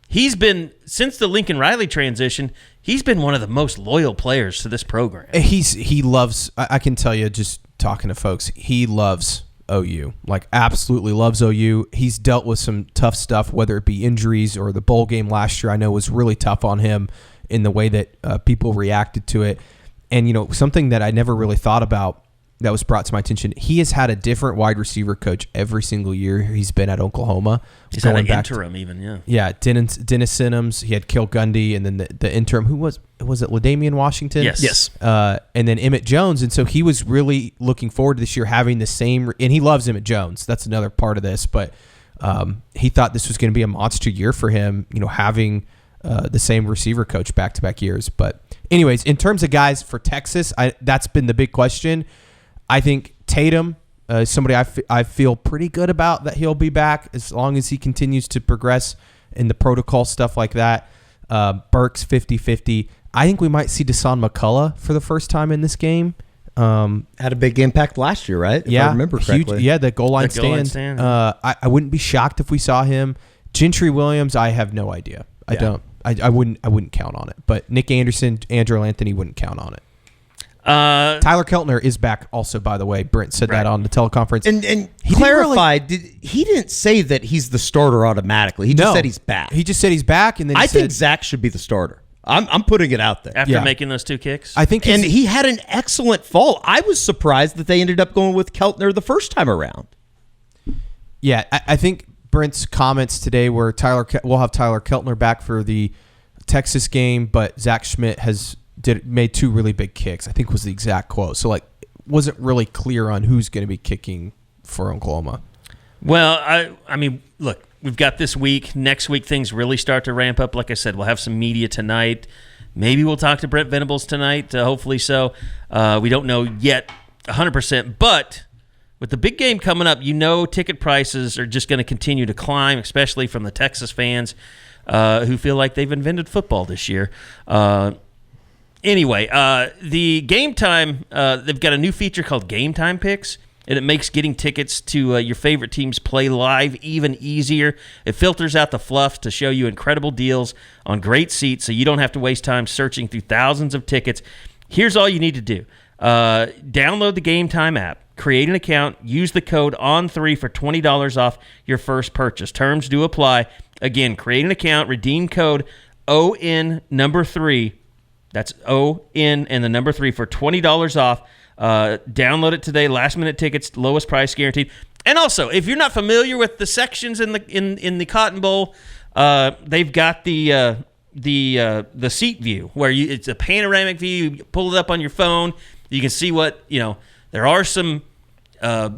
he's been, since the Lincoln Riley transition, he's been one of the most loyal players to this program. He loves, I can tell you, just talking to folks, he loves OU, like absolutely loves OU. He's dealt with some tough stuff, whether it be injuries or the bowl game last year. I know was really tough on him in the way that people reacted to it. And, something that I never really thought about that was brought to my attention, he has had a different wide receiver coach every single year he's been at Oklahoma. He's had an interim even, yeah. Yeah, Dennis Sinnums, he had Kill Gundy, and then the interim, who was it LaDamian Washington? Yes. And then Emmett Jones, and so he was really looking forward to this year having the same, and he loves Emmett Jones. That's another part of this, but he thought this was going to be a monster year for him, having the same receiver coach back-to-back years. But anyways, in terms of guys for Texas, that's been the big question. I think Tatum is somebody I feel pretty good about that he'll be back as long as he continues to progress in the protocol, stuff like that. Burks 50-50. I think we might see Deshaun McCullough for the first time in this game. Had a big impact last year, right? If I remember correctly. Huge, the goal line stand. I wouldn't be shocked if we saw him. Gentry Williams, I have no idea. I wouldn't count on it. But Nick Anderson, Andrew Anthony wouldn't count on it. Tyler Keltner is back also, by the way. Brent said that on the teleconference. And he clarified, he didn't say that he's the starter automatically. He just said he's back. He just said he's back, and then I think Zach should be the starter. I'm putting it out there. After making those 2 kicks? I think he had an excellent fall. I was surprised that they ended up going with Keltner the first time around. Yeah, I think Brent's comments today were we'll have Tyler Keltner back for the Texas game, but Zach Schmidt made 2 really big kicks, I think was the exact quote. So, wasn't really clear on who's going to be kicking for Oklahoma. Well, I mean, look, we've got this week. Next week, things really start to ramp up. Like I said, we'll have some media tonight. Maybe we'll talk to Brent Venables tonight, hopefully so. We don't know yet 100%, but with the big game coming up, ticket prices are just going to continue to climb, especially from the Texas fans who feel like they've invented football this year. Anyway, the Game Time, they've got a new feature called Game Time Picks, and it makes getting tickets to your favorite teams play live even easier. It filters out the fluff to show you incredible deals on great seats so you don't have to waste time searching through thousands of tickets. Here's all you need to do. Download the Game Time app, create an account, use the code ON3 for $20 off your first purchase. Terms do apply. Again, create an account, redeem code ON3. That's ON and the number 3 for $20 off. Download it today. Last minute tickets, lowest price guaranteed. And also, if you're not familiar with the sections in the Cotton Bowl, they've got the seat view where it's a panoramic view. You pull it up on your phone. You can see what There are some, I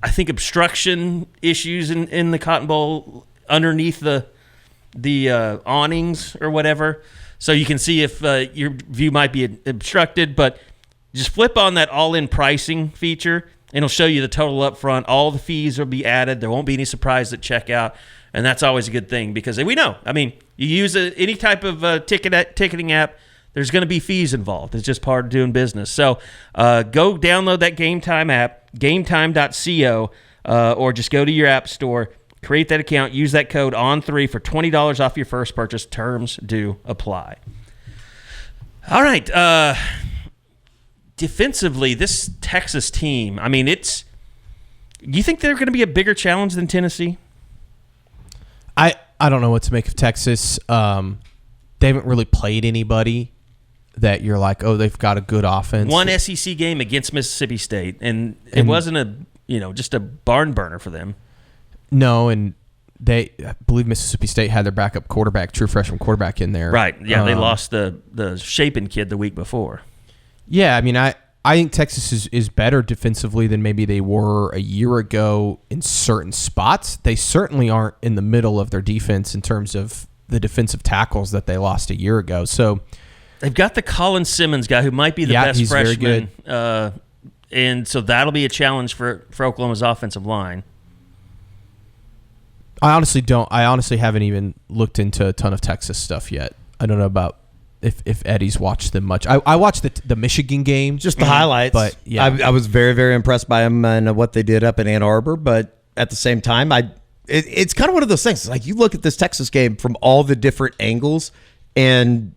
think, obstruction issues in the Cotton Bowl underneath the awnings or whatever. So you can see if your view might be obstructed, but just flip on that all-in pricing feature, and it'll show you the total up front. All the fees will be added. There won't be any surprise at checkout, and that's always a good thing because we know. I mean, you use any type of ticketing app, there's going to be fees involved. It's just part of doing business. So go download that Game Time app, gametime.co, or just go to your app store. Create that account. Use that code ON3 for $20 off your first purchase. Terms do apply. All right. defensively, this Texas team, I mean, do you think they're going to be a bigger challenge than Tennessee? I don't know what to make of Texas. They haven't really played anybody that you're like, oh, they've got a good offense. One SEC game against Mississippi State, and it wasn't just a barn burner for them. No, and I believe Mississippi State had their backup quarterback, true freshman quarterback in there. Right. Yeah, they lost the Shapen kid the week before. Yeah, I mean, I think Texas is better defensively than maybe they were a year ago in certain spots. They certainly aren't in the middle of their defense in terms of the defensive tackles that they lost a year ago. So they've got the Colin Simmons guy who might be the best he's freshman. Very good. And so that'll be a challenge for Oklahoma's offensive line. I honestly haven't even looked into a ton of Texas stuff yet. I don't know about if Eddie's watched them much. I watched the Michigan game. Just the highlights. But yeah. I was very, very impressed by them and what they did up in Ann Arbor. But at the same time, it's kind of one of those things. Like, you look at this Texas game from all the different angles, and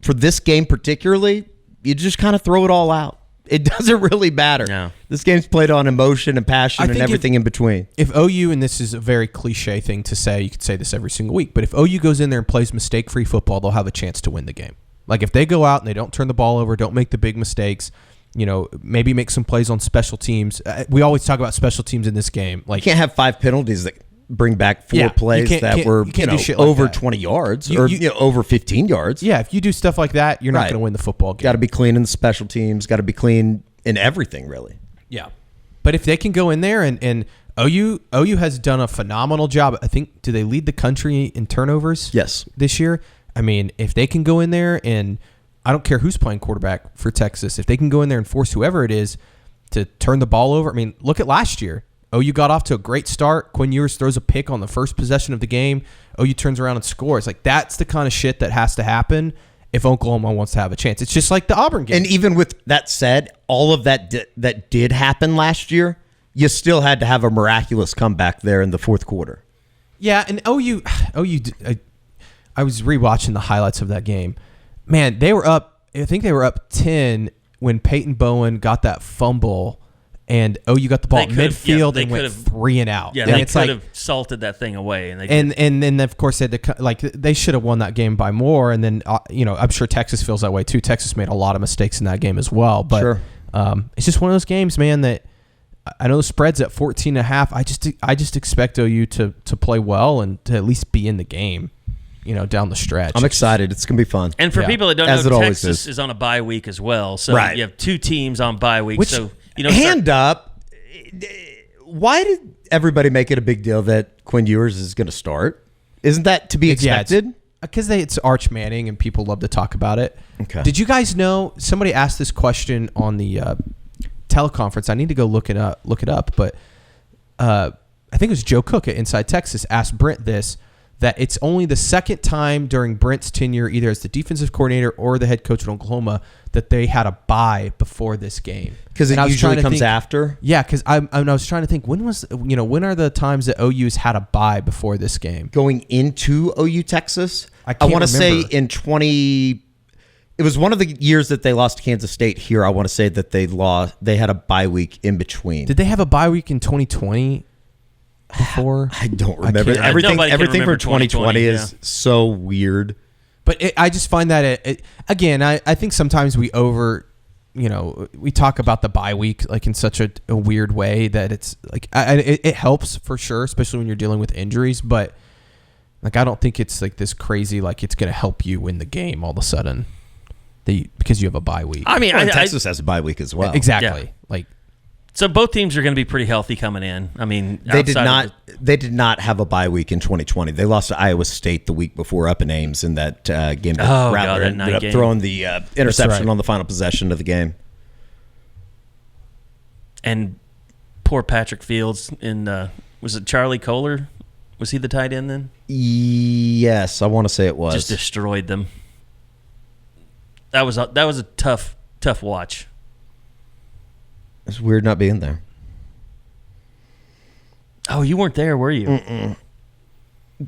for this game particularly, you just kind of throw it all out. It doesn't really matter. No. This game's played on emotion and passion and everything in between. If OU, and this is a very cliche thing to say, you could say this every single week, but if OU goes in there and plays mistake-free football, they'll have a chance to win the game. Like, if they go out and they don't turn the ball over, don't make the big mistakes, maybe make some plays on special teams. We always talk about special teams in this game. Like, you can't have 5 penalties that bring back 4 plays that were over 20 yards or over 15 yards. Yeah, if you do stuff like that, you're not going to win the football game. Got to be clean in the special teams. Got to be clean in everything, really. Yeah. But if they can go in there and OU has done a phenomenal job. I think, do they lead the country in turnovers? Yes. This year? I mean, if they can go in there, and I don't care who's playing quarterback for Texas, if they can go in there and force whoever it is to turn the ball over. I mean, look at last year. OU got off to a great start. Quinn Ewers throws a pick on the first possession of the game. OU turns around and scores. Like, that's the kind of shit that has to happen if Oklahoma wants to have a chance. It's just like the Auburn game. And even with that said, all of that that did happen last year, you still had to have a miraculous comeback there in the fourth quarter. Yeah, and OU, I was rewatching the highlights of that game. Man, they were up. I think they were up 10 when Peyton Bowen got that fumble. And OU got the ball at midfield and went 3 and out. Yeah, and they could have salted that thing away, and then of course they should have won that game by more. And then I'm sure Texas feels that way too. Texas made a lot of mistakes in that game as well. But sure. It's just one of those games, man. That I know the spread's at 14.5. I just expect OU to play well and to at least be in the game. Down the stretch. I'm excited. It's gonna be fun. And for people that don't know, Texas is on a bye week as well. So you have 2 teams on bye week. So hand up. Why did everybody make it a big deal that Quinn Ewers is going to start? Isn't that to be expected? Because it's Arch Manning and people love to talk about it. Okay. Did you guys know somebody asked this question on the teleconference? I need to go look it up, but I think it was Joe Cook at Inside Texas asked Brent this. That it's only the second time during Brent's tenure, either as the defensive coordinator or the head coach at Oklahoma, that they had a bye before this game. Because it usually comes after? Yeah, because I was trying to think, when are the times that OU's had a bye before this game? Going into OU Texas? I want to say in 20... It was one of the years that they lost to Kansas State here. I want to say that they had a bye week in between. Did they have a bye week in 2020? Before I don't remember. Everything for 2020 is so weird. But I just find that again, I think sometimes we we talk about the bye week like in such a weird way that it's like it helps for sure, especially when you're dealing with injuries. But like I don't think it's like this crazy like it's going to help you win the game all of a sudden because you have a bye week. I mean, Texas has a bye week as well. Exactly. Yeah. Like. So both teams are going to be pretty healthy coming in. I mean, they did not have a bye week in 2020. They lost to Iowa State the week before up in Ames in that game. That Rattler ended up throwing the interception on the final possession of the game. And poor Patrick Fields was it Charlie Kohler? Was he the tight end then? Yes, I want to say it was. Just destroyed them. That was a tough watch. It's weird not being there. Oh, you weren't there, were you? Mm-mm.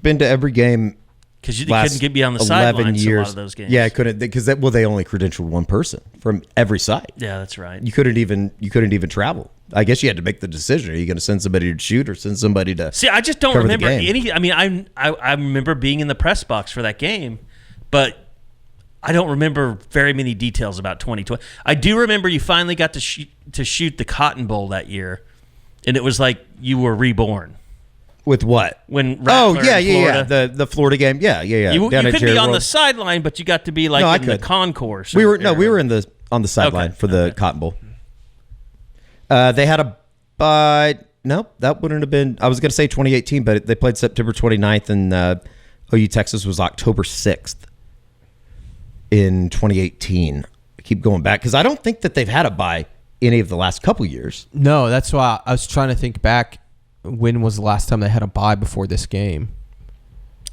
Been to every game Because you couldn't be on the sidelines a lot of those games. Yeah, I couldn't because they only credentialed one person from every site. Yeah, that's right. You couldn't even travel. I guess you had to make the decision: are you going to send somebody to shoot or send somebody to? See, I just don't remember any. I mean, I remember being in the press box for that game, but I don't remember very many details about 2020. I do remember you finally got to shoot the Cotton Bowl that year, and it was like you were reborn. With what? When Rattler yeah. The Florida game. Yeah. You couldn't be on the sideline, but you got to be like in the concourse. We were on the sideline for the Cotton Bowl. They had a bye. No, that wouldn't have been. I was going to say 2018, but they played September 29th, and OU Texas was October 6th in 2018. I keep going back because I don't think that they've had a bye any of the last couple years. No, that's why I was trying to think back. When was the last time they had a bye before this game?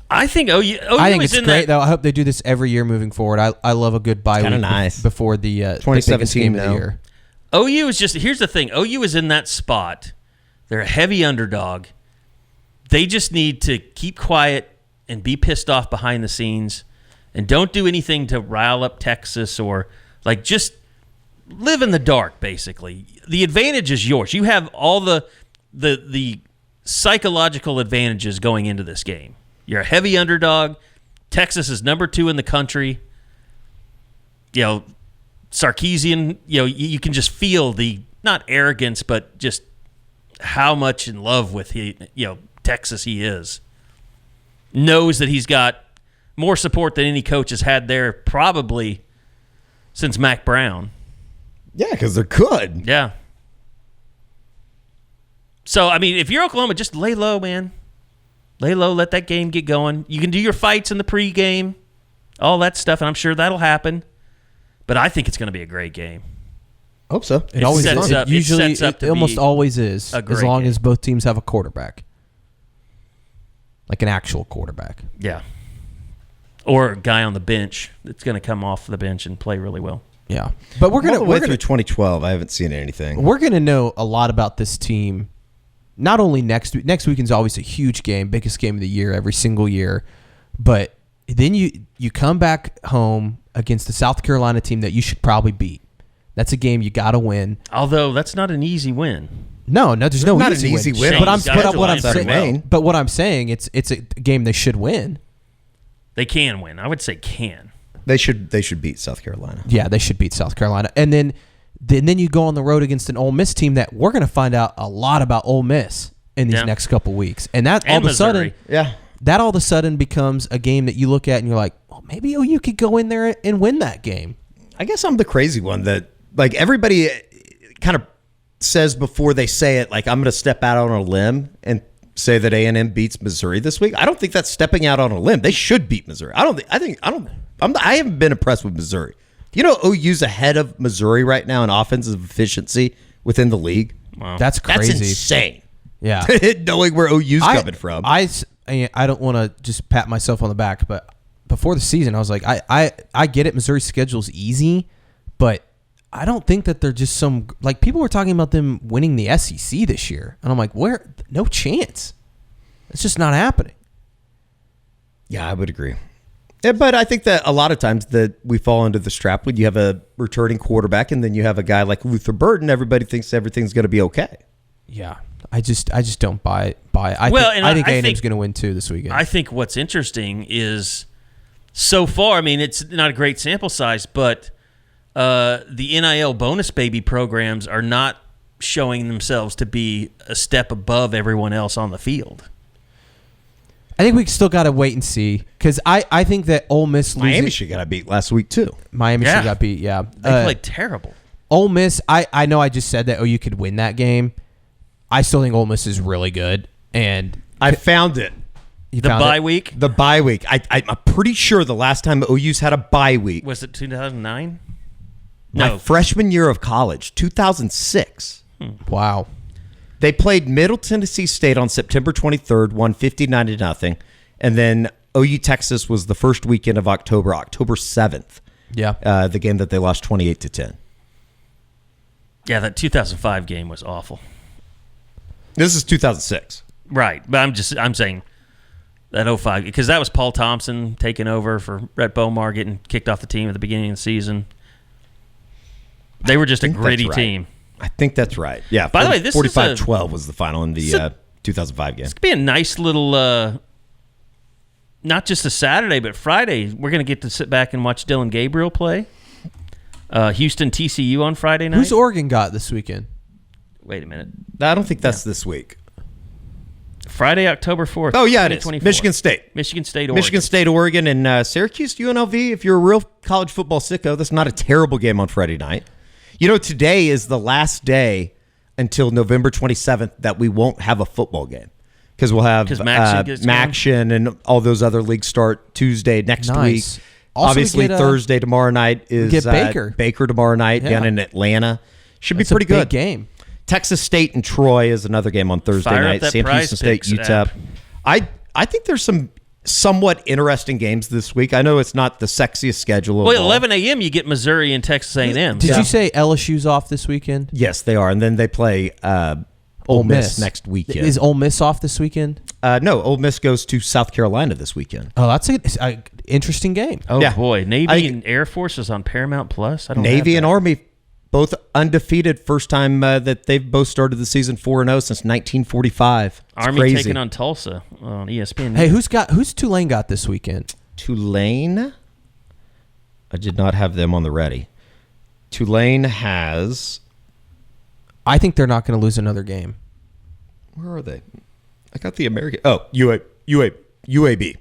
I think OU I think it's great, though. I hope they do this every year moving forward. I love a good bye week nice. before the 2017 game of the year. OU is just, here's the thing. OU is in that spot. They're a heavy underdog. They just need to keep quiet and be pissed off behind the scenes and don't do anything to rile up Texas or like just live in the dark, basically. The advantage is yours. You have all the psychological advantages going into this game. You're a heavy underdog. Texas is number 2 in the country. Sarkisian, you can just feel the, not arrogance, but just how much in love with Texas he is. Knows that he's got more support than any coach has had there probably since Mac Brown. Yeah, because they're good. Yeah. So, I mean, if you're Oklahoma, just lay low, man. Lay low, let that game get going. You can do your fights in the pregame, all that stuff, and I'm sure that'll happen. But I think it's going to be a great game. Hope so. It always is. It almost always is, as long as both teams have a quarterback. Like an actual quarterback. Yeah. Or a guy on the bench that's going to come off the bench and play really well. Yeah. But we're going to through 2012. I haven't seen anything. We're going to know a lot about this team. Not only next week. Next weekend's always a huge game, biggest game of the year, every single year. But then you come back home against the South Carolina team that you should probably beat. That's a game you got to win. Although that's not an easy win. No, there's no not easy an easy win. But what I'm saying, it's a game they should win. They can win. I would say can. They should beat South Carolina. Yeah, they should beat South Carolina. And then you go on the road against an Ole Miss team that we're going to find out a lot about Ole Miss in these next couple weeks. And that all of a sudden, that all of a sudden becomes a game that you look at and you're like, well, maybe OU could go in there and win that game. I guess I'm the crazy one that like everybody kind of says before they say it, like I'm going to step out on a limb and say that A&M beats Missouri this week. I don't think that's stepping out on a limb. They should beat Missouri. I haven't been impressed with Missouri. OU's ahead of Missouri right now in offensive efficiency within the league. Wow. That's crazy. That's insane. Yeah. Knowing where OU's coming from. I don't want to just pat myself on the back, but before the season, I was like, I get it. Missouri's schedule's easy, but I don't think that they're just some, like, people were talking about them winning the SEC this year. And I'm like, where? No chance. It's just not happening. Yeah, I would agree. Yeah, but I think that a lot of times that we fall into this trap when you have a returning quarterback and then you have a guy like Luther Burden, everybody thinks everything's going to be okay. Yeah. I just don't buy it. I think A&M's going to win too this weekend. I think what's interesting is so far, I mean, it's not a great sample size, but the NIL bonus baby programs are not showing themselves to be a step above everyone else on the field. I think we still got to wait and see because I think that Ole Miss Miami should got beat last week too. Miami should got beat, yeah. They played terrible. Ole Miss, I know I just said that OU could win that game. I still think Ole Miss is really good, and I found it. The bye week? The bye week. I'm pretty sure the last time OU's had a bye week was it 2009? My freshman year of college, 2006. Wow. They played Middle Tennessee State on September 23rd, won 59-0, and then OU Texas was the first weekend of October 7th. Yeah. The game that they lost 28-10. Yeah, that 2005 game was awful. This is 2006. Right, but I'm saying That 05, because that was Paul Thompson taking over for Brett Bomar, getting kicked off the team at the beginning of the season. They were just a gritty team. I think that's right. Yeah. By the way, this 45-12 was the final in the 2005 game. This could be a nice little, not just a Saturday, but Friday. We're going to get to sit back and watch Dylan Gabriel play. Houston TCU on Friday night. Who's Oregon got this weekend? Wait a minute. I don't think that's this week. Friday, October 4th. Oh, yeah, it is. Michigan State. Michigan State, Oregon. Michigan State, Oregon, and Syracuse, UNLV. If you're a real college football sicko, that's not a terrible game on Friday night. You know, today is the last day until November 27th that we won't have a football game. Because we'll have Maction and all those other leagues start Tuesday next week. Also, obviously, Thursday tomorrow night is get Baker. Baker tomorrow night down in Atlanta. Should be pretty good. Big game. Texas State and Troy is another game on Thursday night. Sam Houston State, UTEP. I think there's some somewhat interesting games this week. I know it's not the sexiest schedule. Well, 11 a.m. you get Missouri and Texas A&M. Did you say LSU's off this weekend? Yes, they are, and then they play Ole Miss next weekend. Is Ole Miss off this weekend? No, Ole Miss goes to South Carolina this weekend. Oh, that's an interesting game. Oh, boy. Navy and Air Force is on Paramount Plus. Navy and Army, both undefeated. First time that they've both started the season 4-0 since 1945. Army crazy. taking on Tulsa on ESPN. Hey, who's Tulane got this weekend? Tulane? I did not have them on the ready. Tulane has... I think they're not going to lose another game. Where are they? I got the American... Oh, UAB.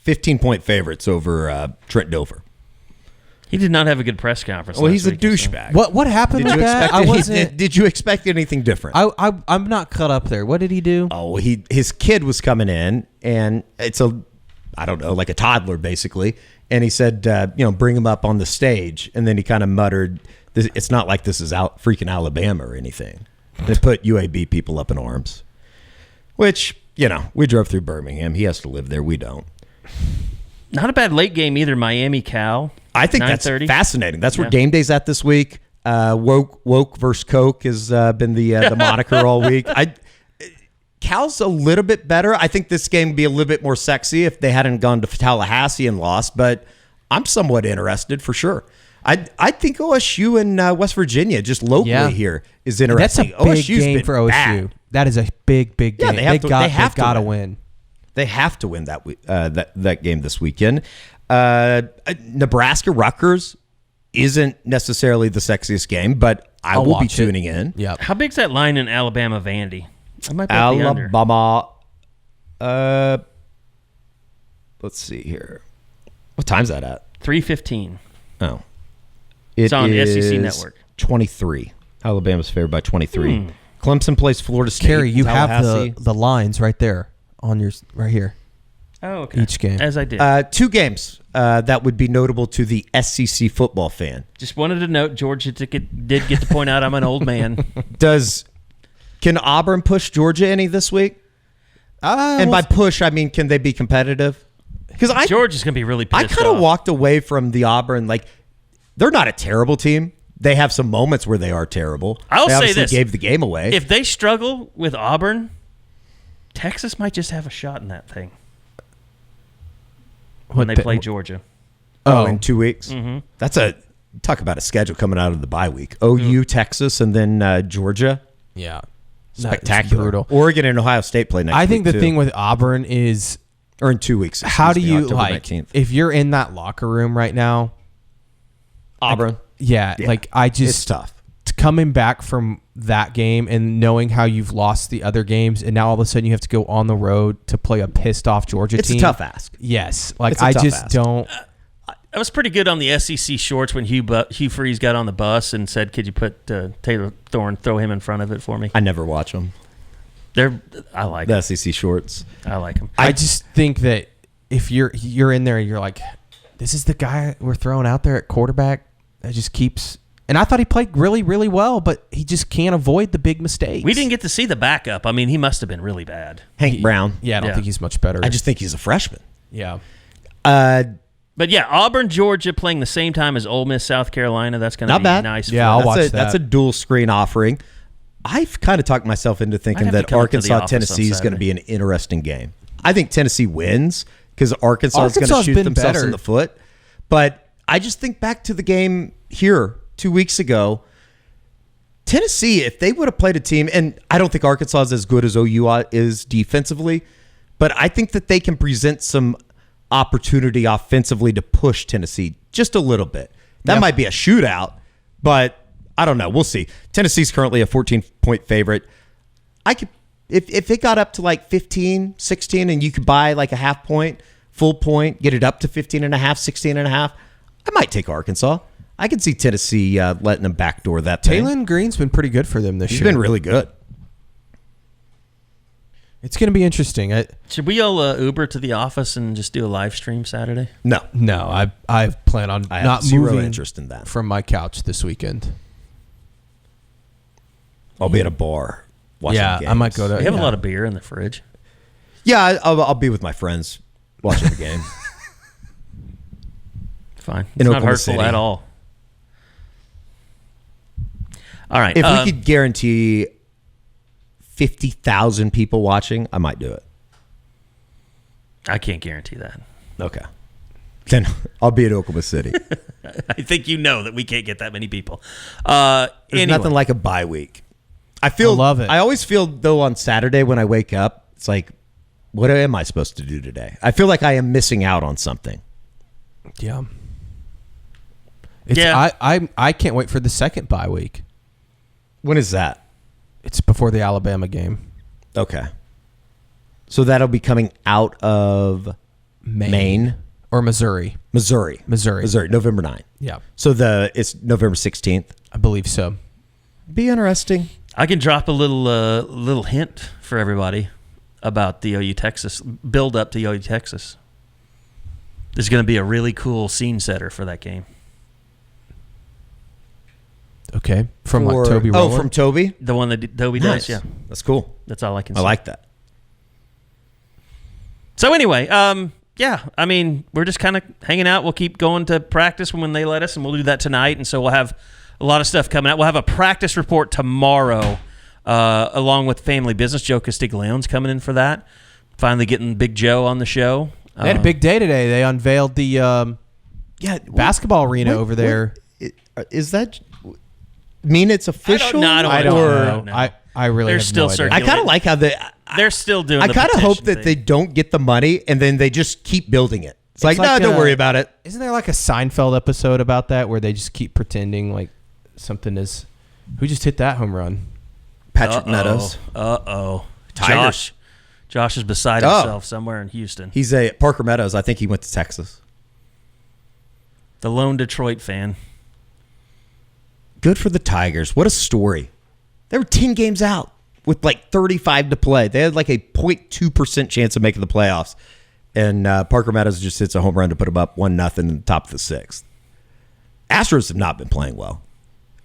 15-point favorites over Trent Dilfer. He did not have a good press conference. Well, he's a douchebag. What happened with that? Did you expect anything different? I'm not caught up there. What did he do? Oh, his kid was coming in, and it's like a toddler basically, and he said, bring him up on the stage, and then he kind of muttered, "It's not like this is freaking Alabama or anything." They put UAB people up in arms, which we drove through Birmingham. He has to live there. We don't. Not a bad late game either. Miami Cal. I think that's fascinating. That's where game day's at this week. Woke versus Coke has been the moniker all week. Cal's a little bit better. I think this game would be a little bit more sexy if they hadn't gone to Tallahassee and lost, but I'm somewhat interested for sure. I think OSU and West Virginia, just locally here, is interesting. That's a big game for OSU. Bad. That is a big game. Yeah, they have to win. They have to win that game this weekend. Nebraska Rutgers isn't necessarily the sexiest game, but I will be tuning in. Yep. How big's that line in Alabama Vandy? I might bet the under. Alabama. Let's see here. What time's that at? 3:15. Oh, it's on the SEC Network. 23. Alabama's favored by 23. Clemson plays Florida State. Kerry, you have the lines right there on yours right here. Oh, okay. Each game. As I did. 2 games that would be notable to the SEC football fan. Just wanted to note, Georgia did get to point out I'm an old man. Can Auburn push Georgia any this week? And by push, I mean, can they be competitive? Because Georgia's going to be really pissed off. I kind of walked away from the Auburn, they're not a terrible team. They have some moments where they are terrible. I'll say this. They gave the game away. If they struggle with Auburn, Texas might just have a shot in that thing. When they play Georgia. Oh, in 2 weeks? Mm-hmm. That's talk about a schedule coming out of the bye week. OU, Texas, and then Georgia. Yeah. Spectacular. Brutal. Oregon and Ohio State play next week. I think the thing with Auburn is... Or in 2 weeks. How do you, October 19th. if you're in that locker room right now... Auburn? I just... It's tough. Coming back from that game and knowing how you've lost the other games, and now all of a sudden you have to go on the road to play a pissed off Georgia team. It's a tough ask. Yes. I just don't... I was pretty good on the SEC shorts when Hugh Freeze got on the bus and said, "Could you put Taylor Thorne, throw him in front of it for me?" I never watch them. I like the SEC shorts. I like them. I just think that if you're in there, you're like, this is the guy we're throwing out there at quarterback that just keeps. And I thought he played really, really well, but he just can't avoid the big mistakes. We didn't get to see the backup. I mean, he must have been really bad. Hank Brown. Yeah, I don't think he's much better. I just think he's a freshman. Yeah. But yeah, Auburn, Georgia playing the same time as Ole Miss, South Carolina. That's going to be nice. Yeah, I'll watch that. That's a dual screen offering. I've kind of talked myself into thinking that Arkansas, Tennessee is going to be an interesting game. I think Tennessee wins because Arkansas is going to shoot themselves in the foot. But I just think back to the game here 2 weeks ago. Tennessee, if they would have played a team, and I don't think Arkansas is as good as OU is defensively, but I think that they can present some opportunity offensively to push Tennessee just a little bit. That might be a shootout, but I don't know. We'll see. Tennessee's currently a 14-point favorite. I could, if it got up to like 15, 16, and you could buy like a half point, full point, get it up to 15 and a half, 16 and a half, I might take Arkansas. I can see Tennessee letting them backdoor that thing. Taylon Green's been pretty good for them this year. He's been really good. It's going to be interesting. Should we all Uber to the office and just do a live stream Saturday? No. I plan on I have not zero moving interest in that. from my couch this weekend. I'll be at a bar watching games. I might go to. We have a lot of beer in the fridge. Yeah, I'll be with my friends watching the game. Fine. In It's not Oklahoma hurtful City. at all. All right. If we could guarantee 50,000 people watching, I might do it. I can't guarantee that. Okay. Then I'll be at Oklahoma City. I think you know that we can't get that many people. There's Anyway. nothing like a bye week. I love it. I always feel, though, on Saturday when I wake up, it's like, what am I supposed to do today? I feel like I am missing out on something. Yeah. I can't wait for the second bye week. When is that? It's before the Alabama game. Okay. So that'll be coming out of Maine. Or Missouri. Missouri, November 9th. Yeah. So it's November 16th. I believe so. Be interesting. I can drop a little hint for everybody about the OU Texas build up to OU Texas. There's going to be a really cool scene setter for that game. Okay. From Toby Rowland? Oh, from Toby? The one that Toby Nice. does, yeah. That's cool. That's all I can say. I like that. So anyway, yeah, I mean, we're just kind of hanging out. We'll keep going to practice when they let us, and we'll do that tonight. And so we'll have a lot of stuff coming out. We'll have a practice report tomorrow, along with Family Business. Joe Castiglione's coming in for that. Finally getting Big Joe on the show. They had a big day today. They unveiled the basketball arena over there. Is that mean it's official? I don't know. I really They're have still no idea. circulating. I kind of like how They're still doing I the kind of hope petition that thing. they don't get the money and then they just keep building it. It's like, no, don't worry about it. Isn't there like a Seinfeld episode about that where they just keep pretending like something is... Who just hit that home run? Patrick Meadows. Tigers. Josh is beside himself somewhere in Houston. He's a Parker Meadows. I think he went to Texas. The lone Detroit fan. Good for the Tigers. What a story. They were 10 games out with like 35 to play. They had like a 0.2% chance of making the playoffs. And Parker Meadows just hits a home run to put them up 1-0 in the top of the sixth. Astros have not been playing well.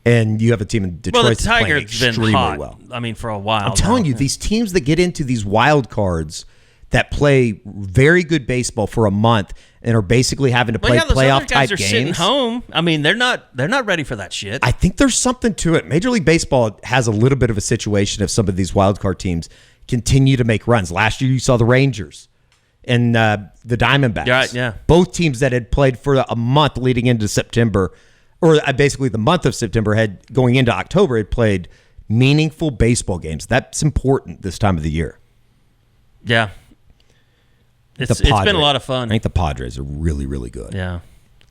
And you have a team in Detroit Well, the that's playing Tigers been extremely hot. well. I mean, for a while. I'm telling you, these teams that get into these wild cards that play very good baseball for a month and are basically having to play those other playoff guys type are sitting games. home. I mean, they're not ready for that shit. I think there's something to it. Major League Baseball has a little bit of a situation if some of these wild card teams continue to make runs. Last year, you saw the Rangers and the Diamondbacks. Right, yeah. Both teams that had played for a month leading into September, or basically the month of September, had going into October, had played meaningful baseball games. That's important this time of the year. Yeah. It's been a lot of fun. I think the Padres are really, really good. Yeah.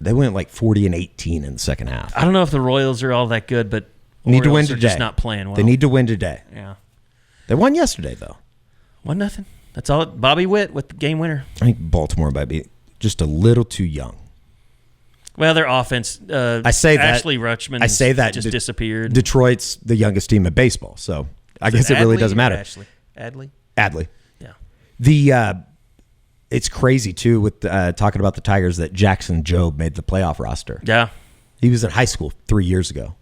They went like 40-18 in the second half. I don't know if the Royals are all that good, but Need to win Orioles are today. just not playing well. They need to win today. Yeah. They won yesterday, though. 1-0. That's all. Bobby Witt with the game winner. I think Baltimore might be just a little too young. Well, their offense. I say that Ashley Rutschman. I say that just disappeared. Detroit's the youngest team in baseball, so I guess it really Adley doesn't or matter. Adley. Adley. Yeah. It's crazy too with talking about the Tigers that Jackson Jobe made the playoff roster. Yeah. He was in high school 4 years ago.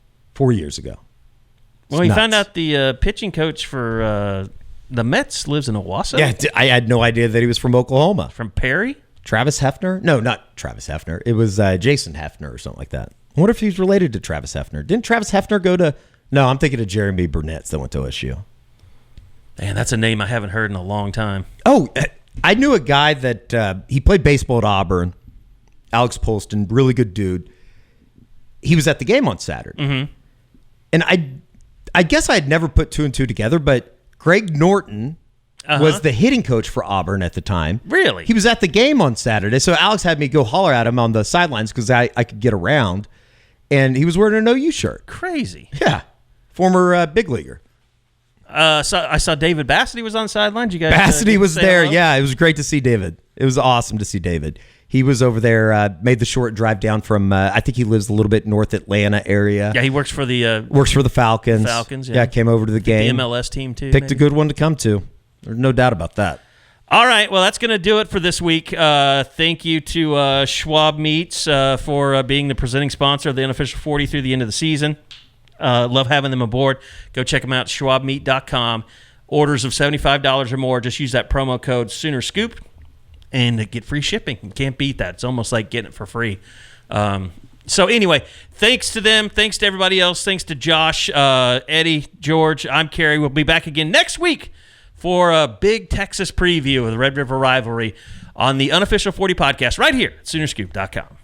Well, he found out the pitching coach for the Mets lives in Owasso. Yeah, I had no idea that he was from Oklahoma. From Perry. Travis Hefner? No, not Travis Hefner. It was Jason Hefner or something like that. I wonder if he's related to Travis Hefner. Didn't Travis Hefner go to... No, I'm thinking of Jeremy Burnett's that went to OSU. Man, that's a name I haven't heard in a long time. Oh, I knew a guy that he played baseball at Auburn, Alex Polston, really good dude. He was at the game on Saturday. Mm-hmm. And I guess I had never put two and two together, but Greg Norton was the hitting coach for Auburn at the time. Really? He was at the game on Saturday. So Alex had me go holler at him on the sidelines because I could get around. And he was wearing an OU shirt. Crazy. Yeah. Former big leaguer. So I saw David Bassity was on the sidelines. You guys, Bassity was there. hello? Yeah, it was great to see David. It was awesome to see David. He was over there, made the short drive down from, I think he lives a little bit north Atlanta area. Yeah, he works for the Falcons. Falcons, yeah. Came over to the game. The MLS team, too. Picked a good one to come to. There's no doubt about that. All right, well, that's going to do it for this week. Thank you to Schwab Meats for being the presenting sponsor of the Unofficial 40 through the end of the season. Love having them aboard. Go check them out at schwabmeat.com. Orders of $75 or more, just use that promo code SoonerScoop and get free shipping. You can't beat that. It's almost like getting it for free. So anyway, thanks to them. Thanks to everybody else. Thanks to Josh, Eddie, George. I'm Kerry. We'll be back again next week for a big Texas preview of the Red River rivalry on the Unofficial 40 podcast right here at Soonerscoop.com.